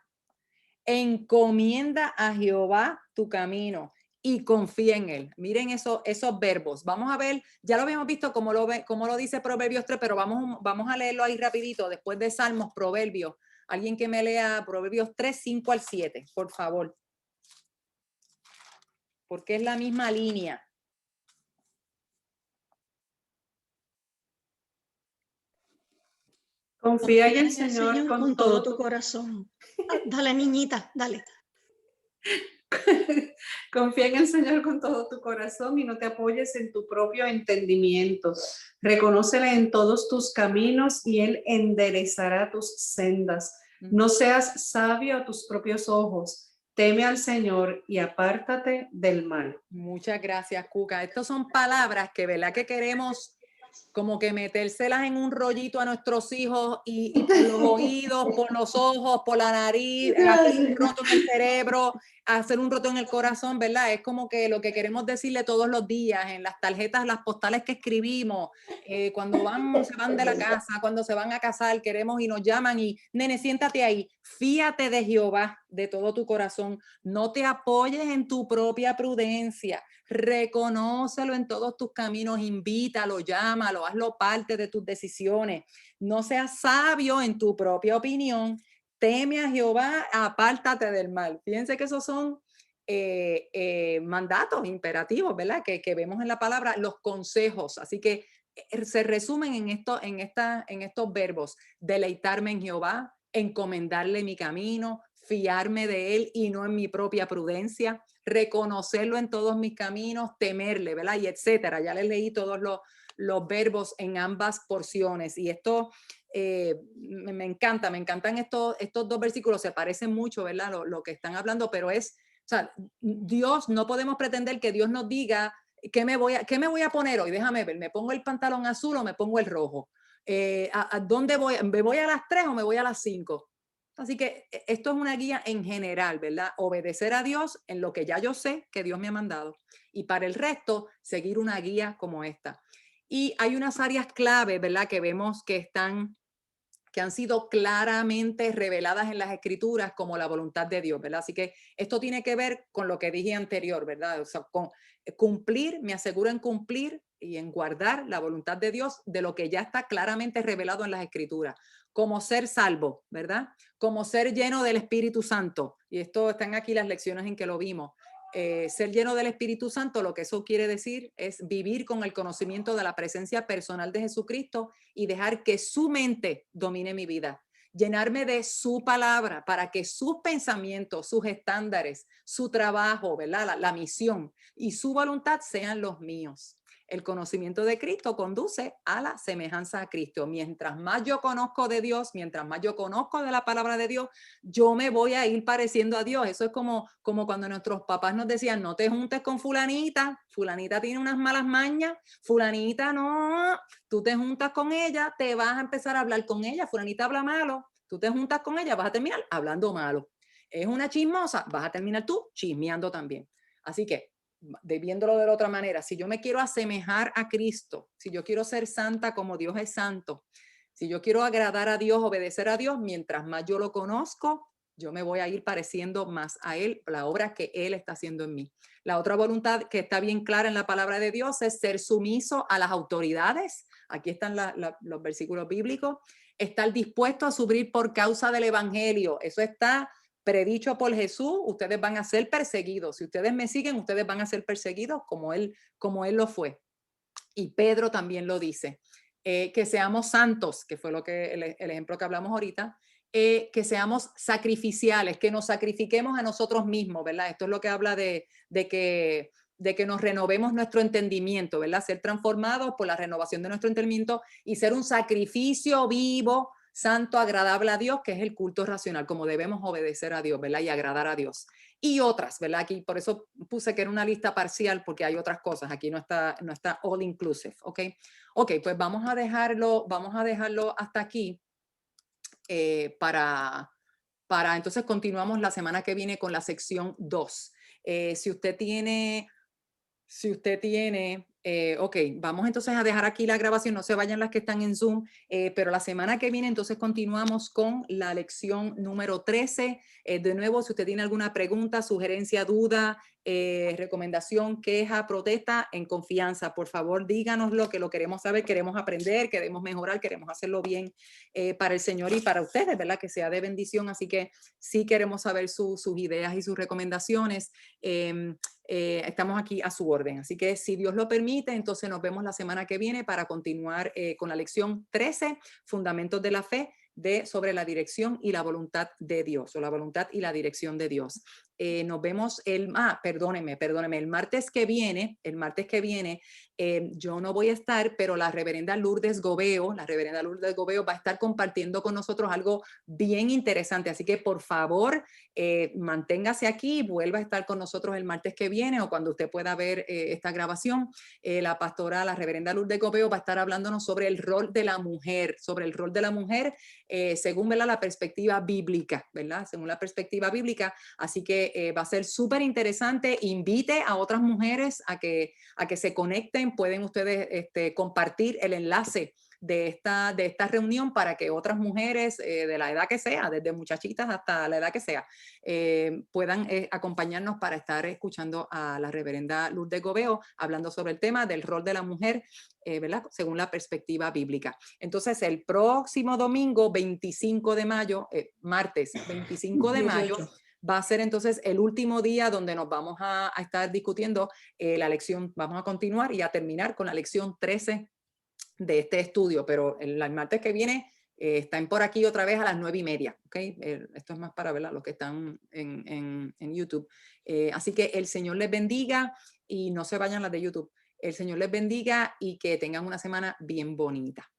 Encomienda a Jehová tu camino y confía en Él. Miren esos verbos. Vamos a ver, ya lo habíamos visto como lo dice Proverbios 3, pero vamos a leerlo ahí rapidito, después de Salmos, Proverbios. Alguien que me lea Proverbios 3, 5 al 7, por favor. Porque es la misma línea. Confía en el Señor con todo tu corazón. Dale, niñita, dale. Confía en el Señor con todo tu corazón y no te apoyes en tu propio entendimiento. Reconócele en todos tus caminos y Él enderezará tus sendas. No seas sabio a tus propios ojos. Teme al Señor y apártate del mal. Muchas gracias, Cuca. Estas son palabras que, ¿verdad? Que queremos como que metérselas en un rollito a nuestros hijos y por los oídos, por los ojos, por la nariz, hacer un roto en el cerebro, hacer un roto en el corazón, ¿verdad? Es como que lo que queremos decirle todos los días en las tarjetas, las postales que escribimos, cuando se van de la casa, cuando se van a casar, queremos y nos llaman y, nene, siéntate ahí, fíate de Jehová de todo tu corazón, no te apoyes en tu propia prudencia, reconócelo en todos tus caminos, invítalo, llámalo, hazlo parte de tus decisiones, no seas sabio en tu propia opinión, teme a Jehová, apártate del mal. Fíjense que esos son mandatos imperativos, ¿verdad? Que vemos en la palabra, los consejos, así que se resumen en estos verbos, deleitarme en Jehová, encomendarle mi camino, fiarme de él y no en mi propia prudencia, reconocerlo en todos mis caminos, temerle, ¿verdad? Y etcétera. Ya les leí todos los verbos en ambas porciones y esto me encantan estos dos versículos, se parecen mucho, ¿verdad? Lo que están hablando, pero o sea, Dios, no podemos pretender que Dios nos diga ¿qué me voy a poner hoy? Déjame ver, ¿me pongo el pantalón azul o me pongo el rojo? ¿A dónde voy? ¿Me voy a las 3 o me voy a las 5? Así que esto es una guía en general, ¿verdad? Obedecer a Dios en lo que ya yo sé que Dios me ha mandado. Y para el resto, seguir una guía como esta. Y hay unas áreas clave, ¿verdad? Que vemos que han sido claramente reveladas en las Escrituras como la voluntad de Dios, ¿verdad? Así que esto tiene que ver con lo que dije anterior, ¿verdad? O sea, con cumplir, me aseguro en cumplir y en guardar la voluntad de Dios de lo que ya está claramente revelado en las Escrituras, como ser salvo, ¿verdad? Como ser lleno del Espíritu Santo. Y esto están aquí las lecciones en que lo vimos. Ser lleno del Espíritu Santo, lo que eso quiere decir es vivir con el conocimiento de la presencia personal de Jesucristo y dejar que su mente domine mi vida. Llenarme de su palabra para que sus pensamientos, sus estándares, su trabajo, ¿verdad? La misión y su voluntad sean los míos. El conocimiento de Cristo conduce a la semejanza a Cristo. Mientras más yo conozco de Dios, mientras más yo conozco de la palabra de Dios, yo me voy a ir pareciendo a Dios. Eso es como cuando nuestros papás nos decían, no te juntes con fulanita, fulanita tiene unas malas mañas, fulanita no, tú te juntas con ella, te vas a empezar a hablar con ella, fulanita habla malo, tú te juntas con ella, vas a terminar hablando malo. Es una chismosa, vas a terminar tú chismeando también. Así que, viéndolo de la otra manera, si yo me quiero asemejar a Cristo, si yo quiero ser santa como Dios es santo, si yo quiero agradar a Dios, obedecer a Dios, mientras más yo lo conozco, yo me voy a ir pareciendo más a Él, la obra que Él está haciendo en mí. La otra voluntad que está bien clara en la palabra de Dios es ser sumiso a las autoridades. Aquí están los versículos bíblicos. Estar dispuesto a sufrir por causa del evangelio. Eso está predicho por Jesús. Ustedes van a ser perseguidos. Si ustedes me siguen, ustedes van a ser perseguidos como Él lo fue. Y Pedro también lo dice. Que seamos santos, que fue el ejemplo que hablamos ahorita. Que seamos sacrificiales, que nos sacrifiquemos a nosotros mismos, ¿verdad? Esto es lo que habla de que nos renovemos nuestro entendimiento, ¿verdad? Ser transformados por la renovación de nuestro entendimiento y ser un sacrificio vivo, santo, agradable a Dios, que es el culto racional, como debemos obedecer a Dios, ¿verdad? Y agradar a Dios. Y otras, ¿verdad? Aquí por eso puse que era una lista parcial, porque hay otras cosas. Aquí no está all inclusive, ¿ok? Ok, pues vamos a dejarlo hasta aquí. Para entonces continuamos la semana que viene con la sección 2. Si usted tiene, ok, vamos entonces a dejar aquí la grabación, no se vayan las que están en Zoom, pero la semana que viene entonces continuamos con la lección número 13. De nuevo, si usted tiene alguna pregunta, sugerencia, duda, recomendación, queja, protesta, en confianza, por favor díganoslo, que lo queremos saber, queremos aprender, queremos mejorar, queremos hacerlo bien para el Señor y para ustedes, ¿verdad? Que sea de bendición, así que sí queremos saber sus ideas y sus recomendaciones. Estamos aquí a su orden, así que si Dios lo permite, entonces nos vemos la semana que viene para continuar con la lección 13, Fundamentos de la Fe, sobre la dirección y la voluntad de Dios, o la voluntad y la dirección de Dios. Nos vemos el martes que viene, yo no voy a estar, pero la reverenda Lourdes Gobeo va a estar compartiendo con nosotros algo bien interesante, así que por favor, manténgase aquí, vuelva a estar con nosotros el martes que viene o cuando usted pueda ver esta grabación. La reverenda Lourdes Gobeo va a estar hablándonos sobre el rol de la mujer, según, ¿verdad?, la perspectiva bíblica, ¿verdad? Según la perspectiva bíblica, así que va a ser súper interesante. Invite a otras mujeres a que se conecten. Pueden ustedes compartir el enlace de esta reunión para que otras mujeres de la edad que sea, desde muchachitas hasta la edad que sea, puedan acompañarnos para estar escuchando a la reverenda Lourdes Gobeo hablando sobre el tema del rol de la mujer, ¿verdad?, según la perspectiva bíblica. Entonces, el próximo domingo, 25 de mayo, martes 25 de mayo, va a ser entonces el último día donde nos vamos a estar discutiendo la lección. Vamos a continuar y a terminar con la lección 13 de este estudio, pero el martes que viene están por aquí otra vez a las 9:30, ¿ok? Esto es más para, ¿verdad?, los que están en YouTube. Así que el Señor les bendiga y no se vayan las de YouTube. El Señor les bendiga y que tengan una semana bien bonita.